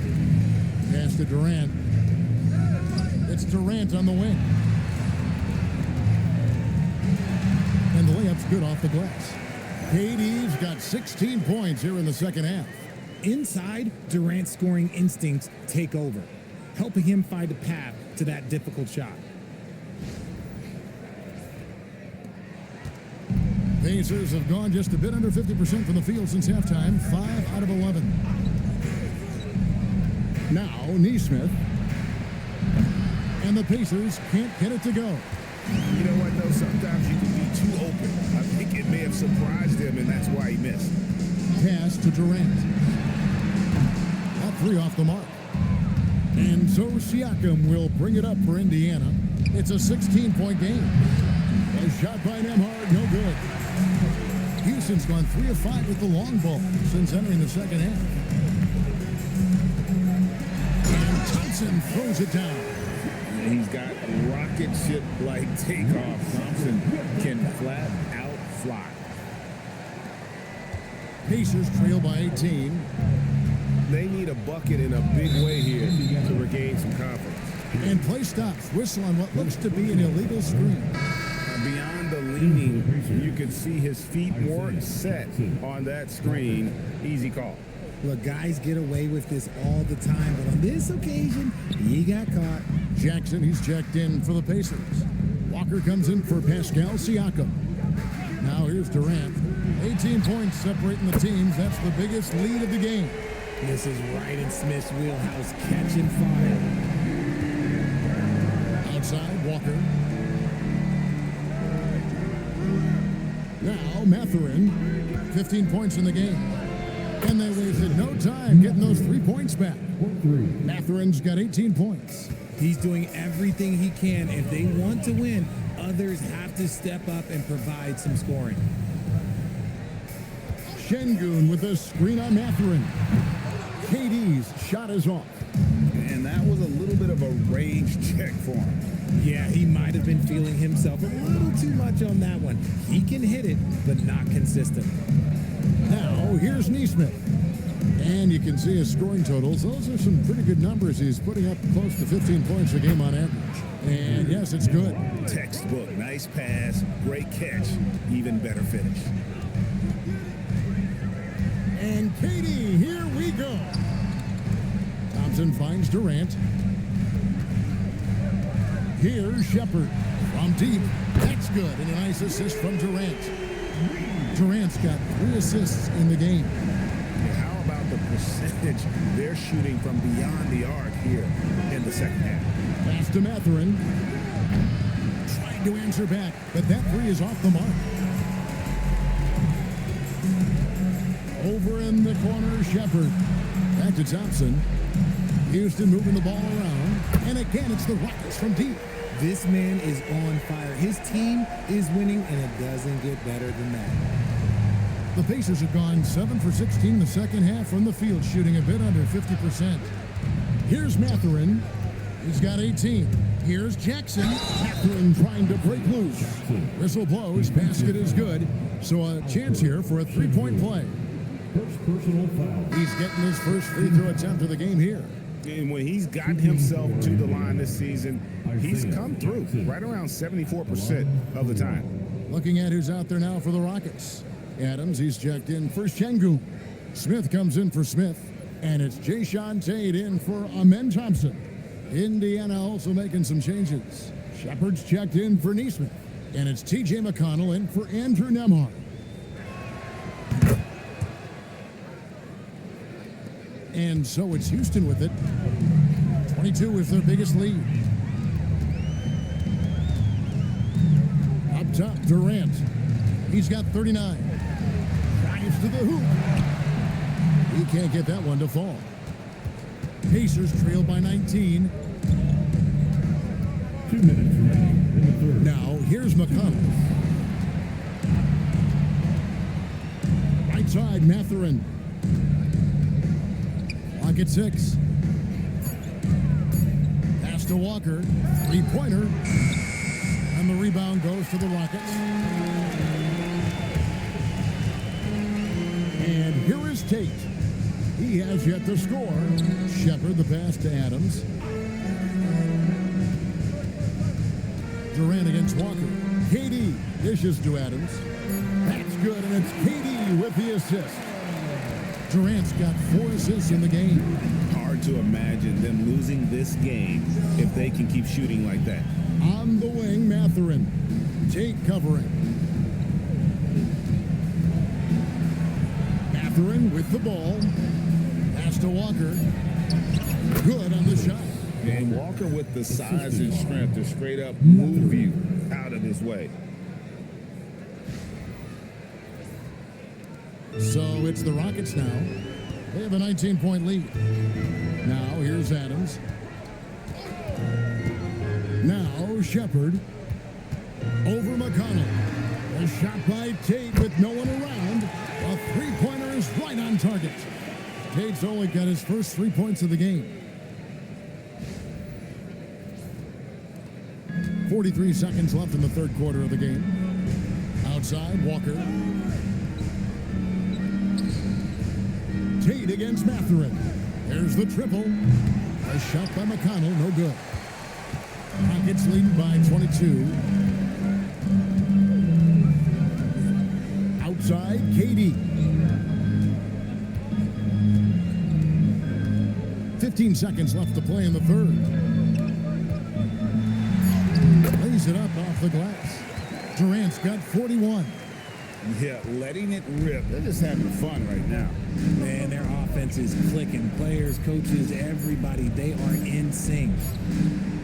Pass to Durant. It's Durant on the wing. And the layup's good off the glass. KD's got 16 points here in the second half. Inside, Durant's scoring instincts take over, helping him find a path to that difficult shot. Pacers have gone just a bit under 50% from the field since halftime, 5 out of 11. Now, Nesmith. And the Pacers can't get it to go. You know what, though? Sometimes you can be too open. I think it may have surprised him, and that's why he missed. Pass to Durant. That 3 off the mark. And so Siakam will bring it up for Indiana. It's a 16-point game. A shot by Nembhard, no good. Houston's gone 3 of 5 with the long ball since entering the second half. Thompson throws it down. He's got rocket ship-like takeoff. Thompson can flat out fly. Pacers trail by 18. They need a bucket in a big way here to regain some confidence. And play stops. Whistle on what looks to be an illegal screen. Beyond the leaning, you can see his feet more set on that screen. Easy call. Look, guys get away with this all the time, but on this occasion, he got caught. Jackson, he's checked in for the Pacers. Walker comes in for Pascal Siakam. Now here's Durant. 18 points separating the teams. That's the biggest lead of the game. This is right in Smith's wheelhouse, catching fire. Outside, Walker. Now, Mathurin, 15 points in the game. And they wasted no time getting those 3 points back. Mathurin's got 18 points. He's doing everything he can. If they want to win, others have to step up and provide some scoring. Şengün with a screen on Mathurin. KD's shot is off. And that was a little bit of a range check for him. Yeah, he might have been feeling himself a little too much on that one. He can hit it, but not consistent. Now, here's Neesmith. And you can see his scoring totals. Those are some pretty good numbers. He's putting up close to 15 points a game on average. And yes, it's good. Textbook. Nice pass. Great catch. Even better finish. And KD, here we go. Thompson finds Durant. Here's Shepard from deep. That's good. And a nice assist from Durant. Durant's got 3 assists in the game. How about the percentage they're shooting from beyond the arc here in the second half? Pass to Mathurin. Trying to answer back, but that 3 is off the mark. Over in the corner, Shepard. Back to Thompson. Houston moving the ball around. And again, it's the Rockets from deep. This man is on fire. His team is winning, and it doesn't get better than that. The Pacers have gone 7 for 16 in the second half from the field, shooting a bit under 50%. Here's Mathurin. He's got 18. Here's Jackson. Mathurin trying to break loose. Whistle blows. Basket is good. So a chance here for a 3-point play. First personal foul. He's getting his first free throw attempt of the game here. And when he's gotten himself to the line this season, he's come through right around 74% of the time. Looking at who's out there now for the Rockets. Adams, he's checked in for Şengün. Smith comes in for Smith. And it's Jayshawn Tate in for Amen Thompson. Indiana also making some changes. Shepard's checked in for Neesmith. And it's TJ McConnell in for Andrew Nembhard. And so it's Houston with it. 22 is their biggest lead. Up top, Durant. He's got 39. Drives to the hoop. He can't get that one to fall. Pacers trail by 19. 2 minutes remaining in the third. Now, here's McConnell. Right side, Mathurin. Clock at 6. Pass to Walker. 3-pointer. And the rebound goes to the Rockets. And here is Tate. He has yet to score. Shepard, the pass to Adams. Durant against Walker. KD dishes to Adams. That's good, and it's KD with the assist. Durant's got 4 assists in the game. Hard to imagine them losing this game if they can keep shooting like that. On the wing, Mathurin. Tate covering. Mathurin with the ball. Pass to Walker. Good on the shot. And Walker with the size and strength to straight up move you out of his way. So it's the Rockets now. They have a 19-point lead. Now here's Adams. Now Shepard. Over McConnell. A shot by Tate with no one around. A 3-pointer is right on target. Tate's only got his first 3 points of the game. 43 seconds left in the third quarter of the game. Outside, Walker. Tate against Matherin. There's the triple. A shot by McConnell, no good. Rockets leading by 22. Outside, KD. 15 seconds left to play in the third. Lays it up off the glass. Durant's got 41. Yeah, letting it rip. They're just having fun right now. Man, their offense is clicking. Players, coaches, everybody, they are in sync.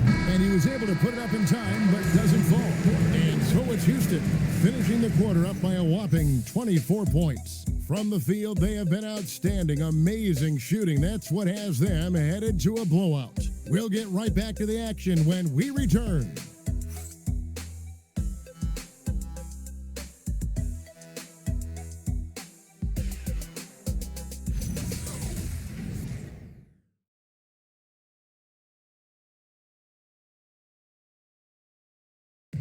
And he was able to put it up in time, but doesn't fall. And so it's Houston, finishing the quarter up by a whopping 24 points. From the field, they have been outstanding. Amazing shooting. That's what has them headed to a blowout. We'll get right back to the action when we return.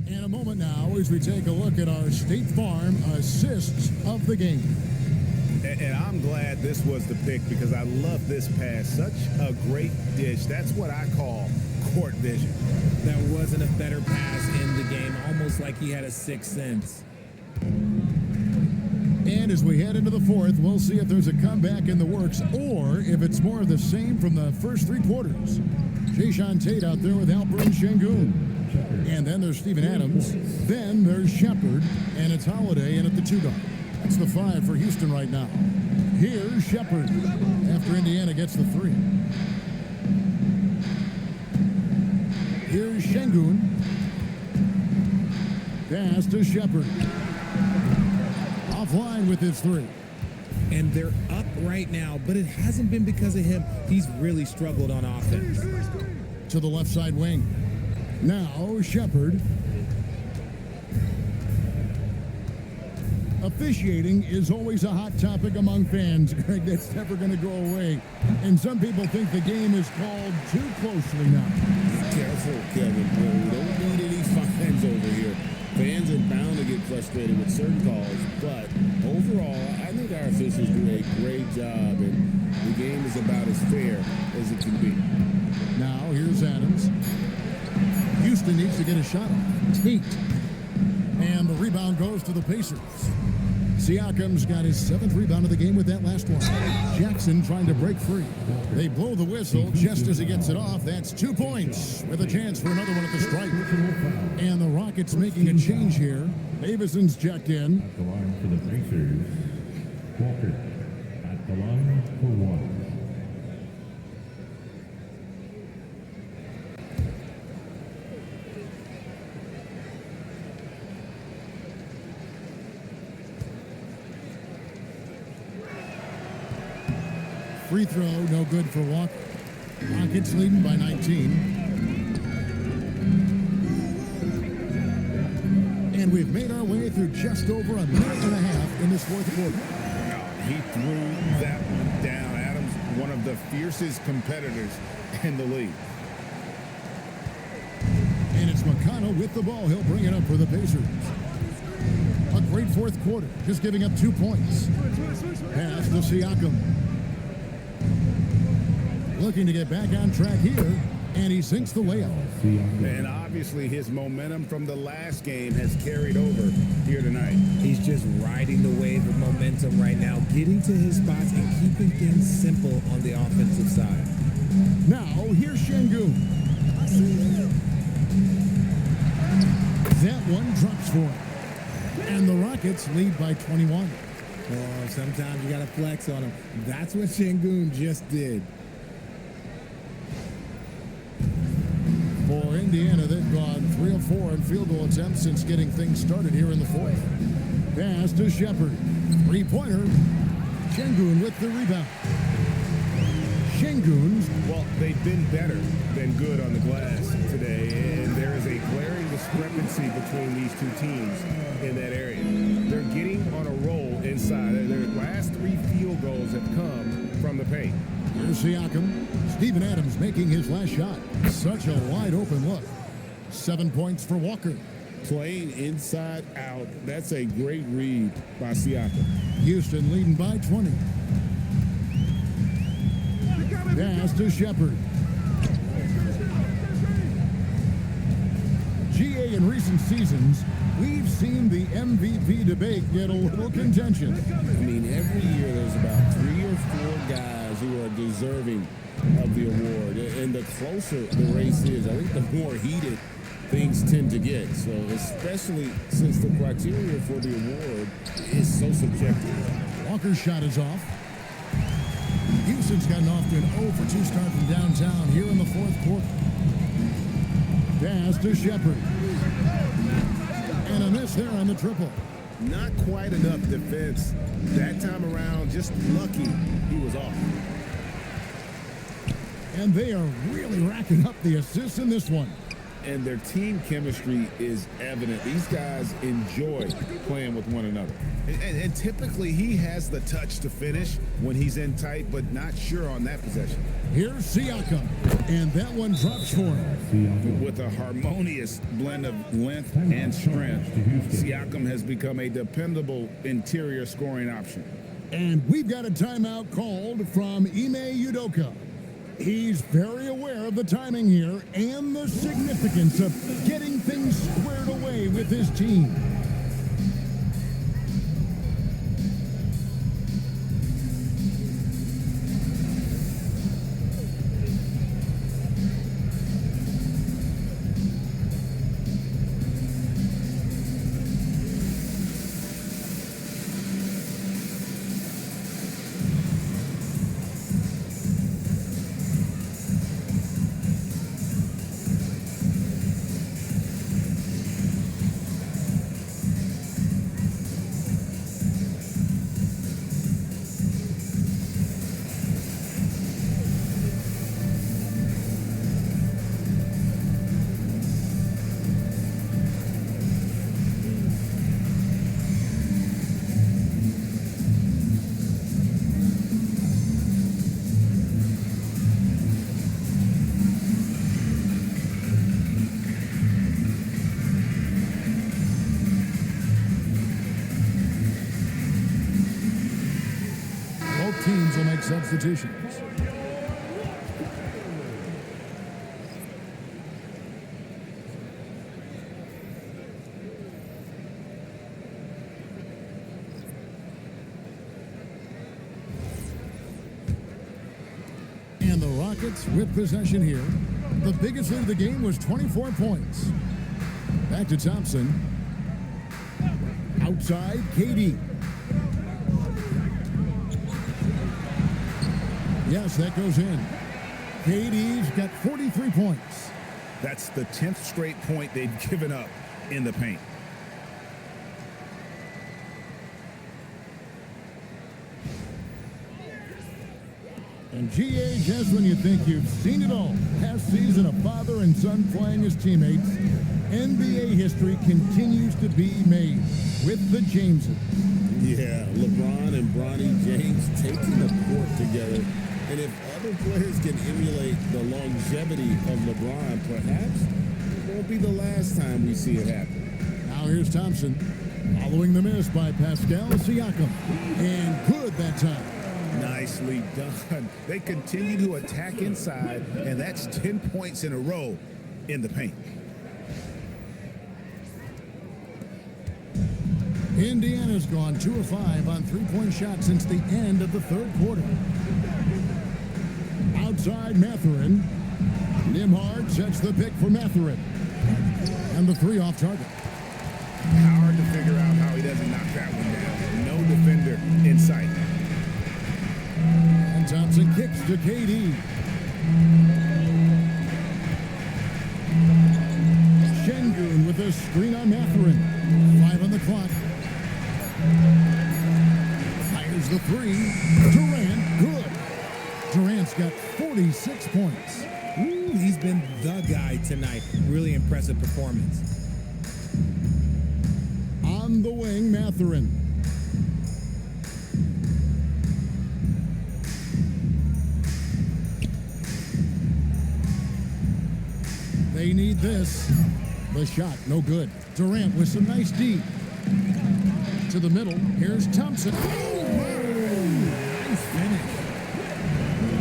In a moment now, as we take a look at our State Farm assists of the game. And I'm glad this was the pick because I love this pass. Such a great dish. That's what I call court vision. That wasn't a better pass in the game, almost like he had a sixth sense. And as we head into the fourth, we'll see if there's a comeback in the works or if it's more of the same from the first three quarters. Jayshawn Tate out there with Alperen Şengün. And then there's Steven Adams. Then there's Shepard. And it's Holiday in at the 2 guard. That's the 5 for Houston right now. Here's Shepard after Indiana gets the 3. Here's Şengün. Pass to Shepard. Offline with his 3. And they're up right now, but it hasn't been because of him. He's really struggled on offense. To the left side wing. Now Shepard. Officiating is always a hot topic among fans, Greg. That's never going to go away. And some people think the game is called too closely now. Careful, Kevin. We don't need any fines over here. Fans are bound to get frustrated with certain calls, but overall, I think our officials do a great job, and the game is about as fair as it can be. Now, here's Adams. Houston needs to get a shot off. Tate. And the rebound goes to the Pacers. Siakam's got his 7th rebound of the game with that last one. Jackson trying to break free. They blow the whistle just as he gets it off. That's 2 points with a chance for another one at the stripe. And the Rockets making a change here. Davison's checked in. At the line for the Pacers, Walker. At the line for 1. Free throw, no good for Walker. Rockets leading by 19. And we've made our way through just over a minute and a half in this fourth quarter. He threw that one down. Adams, one of the fiercest competitors in the league. And it's McConnell with the ball. He'll bring it up for the Pacers. A great fourth quarter, just giving up 2 points. Pass to Siakam. Looking to get back on track here, and he sinks the layup. And obviously his momentum from the last game has carried over here tonight. He's just riding the wave of momentum right now, getting to his spots and keeping things simple on the offensive side. Now, here's Şengün. That one drops for him. And the Rockets lead by 21. Oh, sometimes you got to flex on him. That's what Şengün just did. For Indiana, they've gone 3 of 4 in field goal attempts since getting things started here in the fourth. Pass to Shepard. 3-pointer. Şengün with the rebound. Şengün's. Well, they've been better than good on the glass today, and there is a glaring discrepancy between these two teams in that area. They're getting on a roll inside. Their last 3 field goals have come from the paint. Here's Siakam. Steven Adams making his last shot. Such a wide open look. 7 points for Walker. Playing inside out, that's a great read by Siakam. Houston leading by 20. Pass to Shepard. GA in recent seasons, we've seen the MVP debate get a little contentious. I mean, every year there's about 3 or 4 guys who are deserving of the award. And the closer the race is, I think the more heated things tend to get. So especially since the criteria for the award is so subjective. Walker's shot is off. Houston's gotten off to an 0-for-2 start from downtown here in the fourth quarter. Pass to Shepard. And a miss there on the triple. Not quite enough defense that time around. Just lucky he was off. And they are really racking up the assists in this one. And their team chemistry is evident. These guys enjoy playing with one another. And typically he has the touch to finish when he's in tight, but not sure on that possession. Here's Siakam, and that one drops for him. With a harmonious blend of length and strength, Siakam has become a dependable interior scoring option. And we've got a timeout called from Ime Udoka. He's very aware of the timing here and the significance of getting things squared away with his team. Teams will make substitutions. And the Rockets with possession here. The biggest lead of the game was 24 points. Back to Thompson. Outside, KD. Yes, that goes in. KD's got 43 points. That's the 10th straight point they've given up in the paint. And GA, just when you think you've seen it all, last season a father and son playing as teammates, NBA history continues to be made with the Jameses. Yeah, LeBron and Bronny James taking the court together. And if other players can emulate the longevity of LeBron, perhaps it won't be the last time we see it happen. Now here's Thompson, following the miss by Pascal Siakam. And good that time. Nicely done. They continue to attack inside, and that's 10 points in a row in the paint. Indiana's gone 2 of 5 on three-point shots since the end of the third quarter. Outside Mathurin. Nimhard sets the pick for Mathurin. And the three off target. Hard to figure out how he doesn't knock that one down. No defender in sight. And Thompson kicks to KD. Şengün with a screen on Mathurin. 5 on the clock. Fires the three. Durant, good. Durant's got 46 points. Ooh, he's been the guy tonight. Really impressive performance. On the wing, Mathurin. They need this. The shot, no good. Durant with some nice D. To the middle, here's Thompson. Nice finish.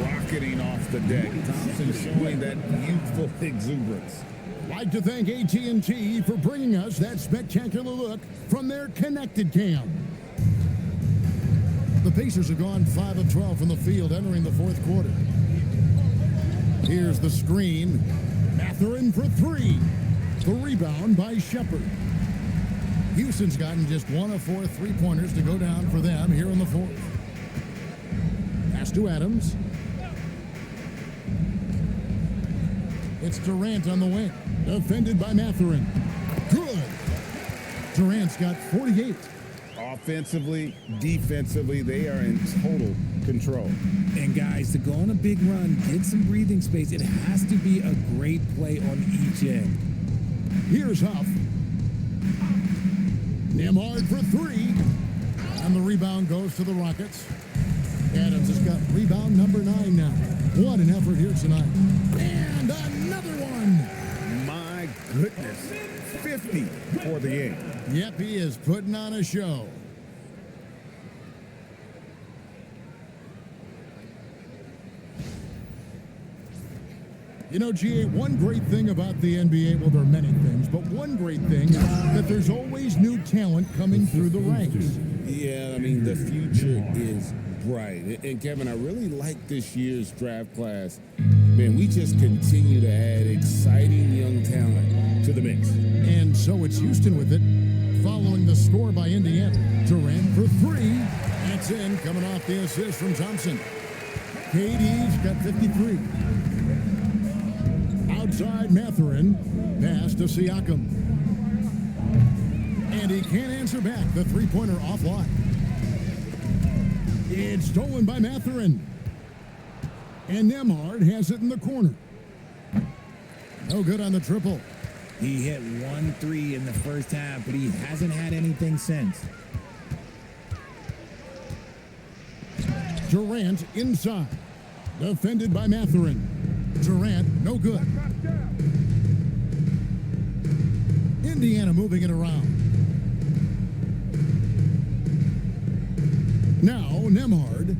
Rocketing off the deck. Thompson showing that youthful exuberance. Like to thank AT&T for bringing us that spectacular look from their connected cam. The Pacers have gone 5 of 12 from the field entering the fourth quarter. Here's the screen. Mathurin for 3. The rebound by Shepard. Houston's gotten just 1 of 4 3-pointers to go down for them here in the fourth. Pass to Adams. It's Durant on the wing. Defended by Mathurin. Good. Durant's got 48. Offensively, defensively, they are in total control. And guys, to go on a big run, get some breathing space, it has to be a great play on each end. Here's Huff. Nembhard for 3. And the rebound goes to the Rockets. Adams has got rebound number 9 now. What an effort here tonight. And another one. My goodness. 50 for the game. Yep, he is putting on a show. You know, GA, one great thing about the NBA, well, there are many things, but one great thing is that there's always new talent coming through the ranks. Yeah, I mean, the future is bright. And Kevin, I really like this year's draft class. Man, we just continue to add exciting young talent to the mix. And so it's Houston with it, following the score by Indiana. Durant for 3. That's in, coming off the assist from Thompson. KD's got 53. Outside Mathurin, pass to Siakam. And he can't answer back. The three-pointer offline. It's stolen by Mathurin. And Nembhard has it in the corner. No good on the triple. He hit 1 3 in the first half, but he hasn't had anything since. Durant inside. Defended by Mathurin. Durant, no good. Indiana moving it around. Now, Nembhard.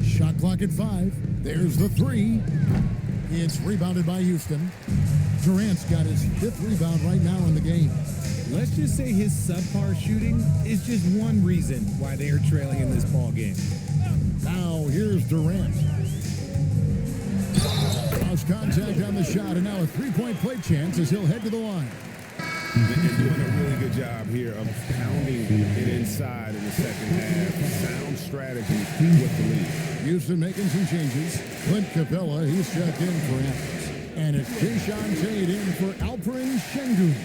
Shot clock at 5. There's the 3. It's rebounded by Houston. Durant's got his 5th rebound right now in the game. Let's just say his subpar shooting is just one reason why they are trailing in this ball game. Now, here's Durant. Lost contact on the shot, and now a three-point play chance as he'll head to the line. They're doing a really good job here of pounding it inside in the second half. Sound strategy with the lead. Houston making some changes. Clint Capella, he's checked in for Adams. And it's Keyshawn Tate in for Alperen Şengün.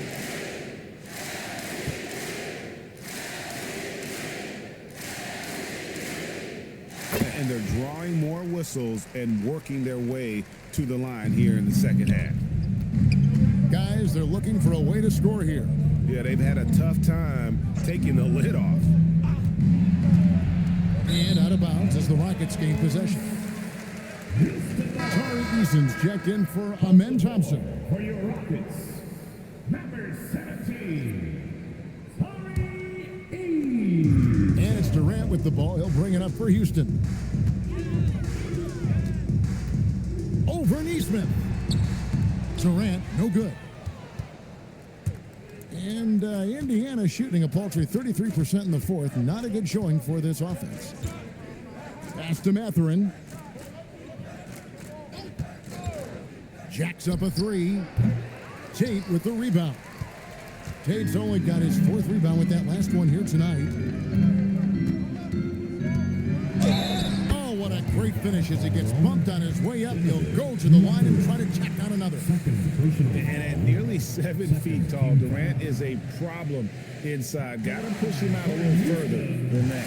And they're drawing more whistles and working their way to the line here in the second half. Guys, they're looking for a way to score here. Yeah, they've had a tough time taking the lid off. And out of bounds as the Rockets gain possession. Tari Eason's checked in for Amen Thompson. For your Rockets, number 17, Tari Eason. And it's Durant with the ball. He'll bring it up for Houston. Over Neesmith. Durant, no good. And Indiana shooting a paltry 33% in the fourth. Not a good showing for this offense. Pass to Mathurin. Jacks up a 3. Tate with the rebound. Tate's only got his 4th rebound with that last one here tonight. Oh, what a great finish as he gets bumped on his way up. He'll go to the line and try to check down another. And at nearly 7 feet tall, Durant is a problem inside. Got to push him out a little further than that.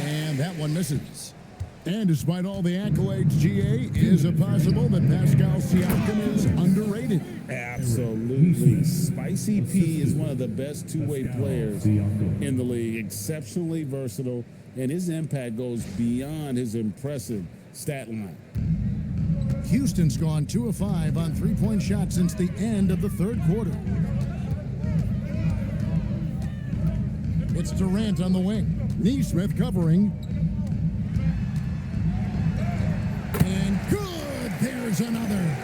And that one misses. And despite all the accolades, GA, is it possible that Pascal Siakam is underrated? Absolutely. Spicy P is one of the best two-way players in the league. Exceptionally versatile, and his impact goes beyond his impressive stat line. Houston's gone 2 of 5 on three-point shots since the end of the third quarter. It's Durant on the wing. Neesmith covering. And good! There's another.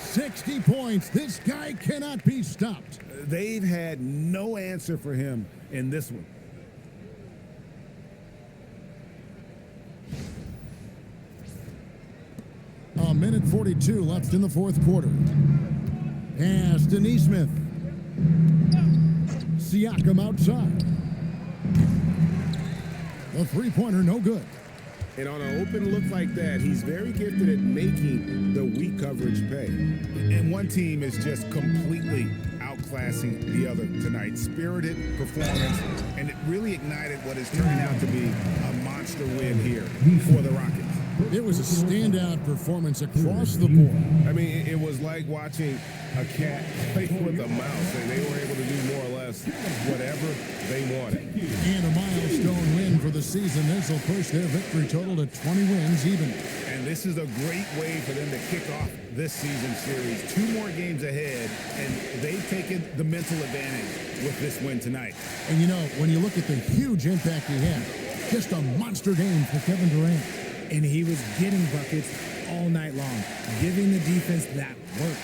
60 points. This guy cannot be stopped. They've had no answer for him in this one. A minute 42 left in the fourth quarter. Pass to Neesmith. Siakam outside. The three-pointer no good. And on an open look like that, he's very gifted at making the weak coverage pay. And one team is just completely outclassing the other tonight. Spirited performance, and it really ignited what is turning out to be a monster win here for the Rockets. It was a standout performance across the board. I mean, it was like watching a cat play with a mouse, and they were able to do more or less whatever they wanted. And a milestone win for the season. This will push their victory total to 20 wins even. And this is a great way for them to kick off this season series. 2 more games ahead, and they've taken the mental advantage with this win tonight. And you know, when you look at the huge impact he had, just a monster game for Kevin Durant. And he was getting buckets all night long, giving the defense that work.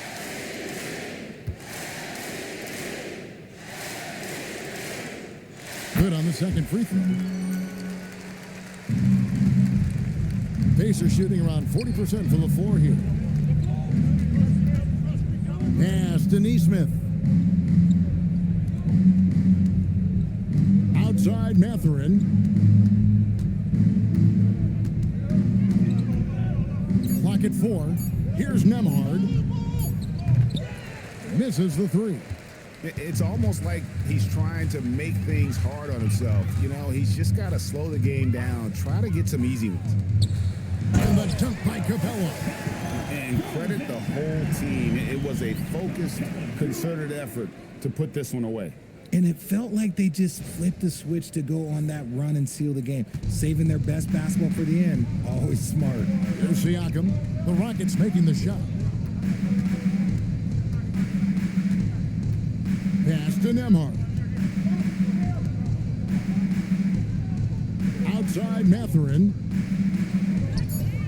Good on the second free throw. Pacers shooting around 40% from the floor here. Pass to Neesmith. Outside Mathurin. Clock at 4. Here's Nemhard. Misses the three. It's almost like he's trying to make things hard on himself. You know, he's just got to slow the game down, try to get some easy ones. And the dunk by Capella. And credit the whole team. It was a focused, concerted effort to put this one away. And it felt like they just flipped the switch to go on that run and seal the game, saving their best basketball for the end. Always smart. Here's Siakam. The Rockets making the shot. Pass to Nemhard. Outside Mathurin.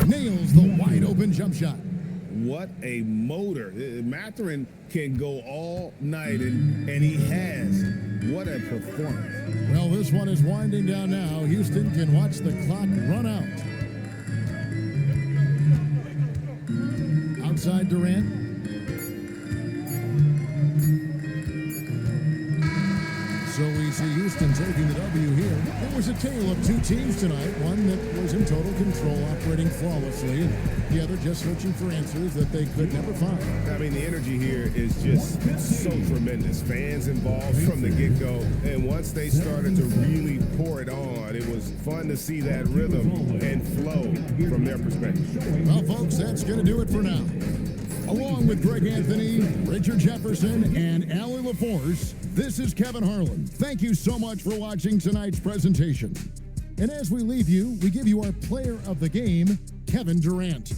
Nails the wide open jump shot. What a motor. Mathurin can go all night, and he has. What a performance. Well, this one is winding down now. Houston can watch the clock run out. Outside Durant. So we see Houston taking the W here. It was a tale of 2 teams tonight. One that was in total control, operating flawlessly, and the other just searching for answers that they could never find. I mean, the energy here is just so tremendous. Fans involved from the get-go, and once they started to really pour it on, it was fun to see that rhythm and flow from their perspective. Well, folks, that's going to do it for now. Along with Greg Anthony, Richard Jefferson, and Allie LaForce, this is Kevin Harlan. Thank you so much for watching tonight's presentation. And as we leave you, we give you our player of the game, Kevin Durant.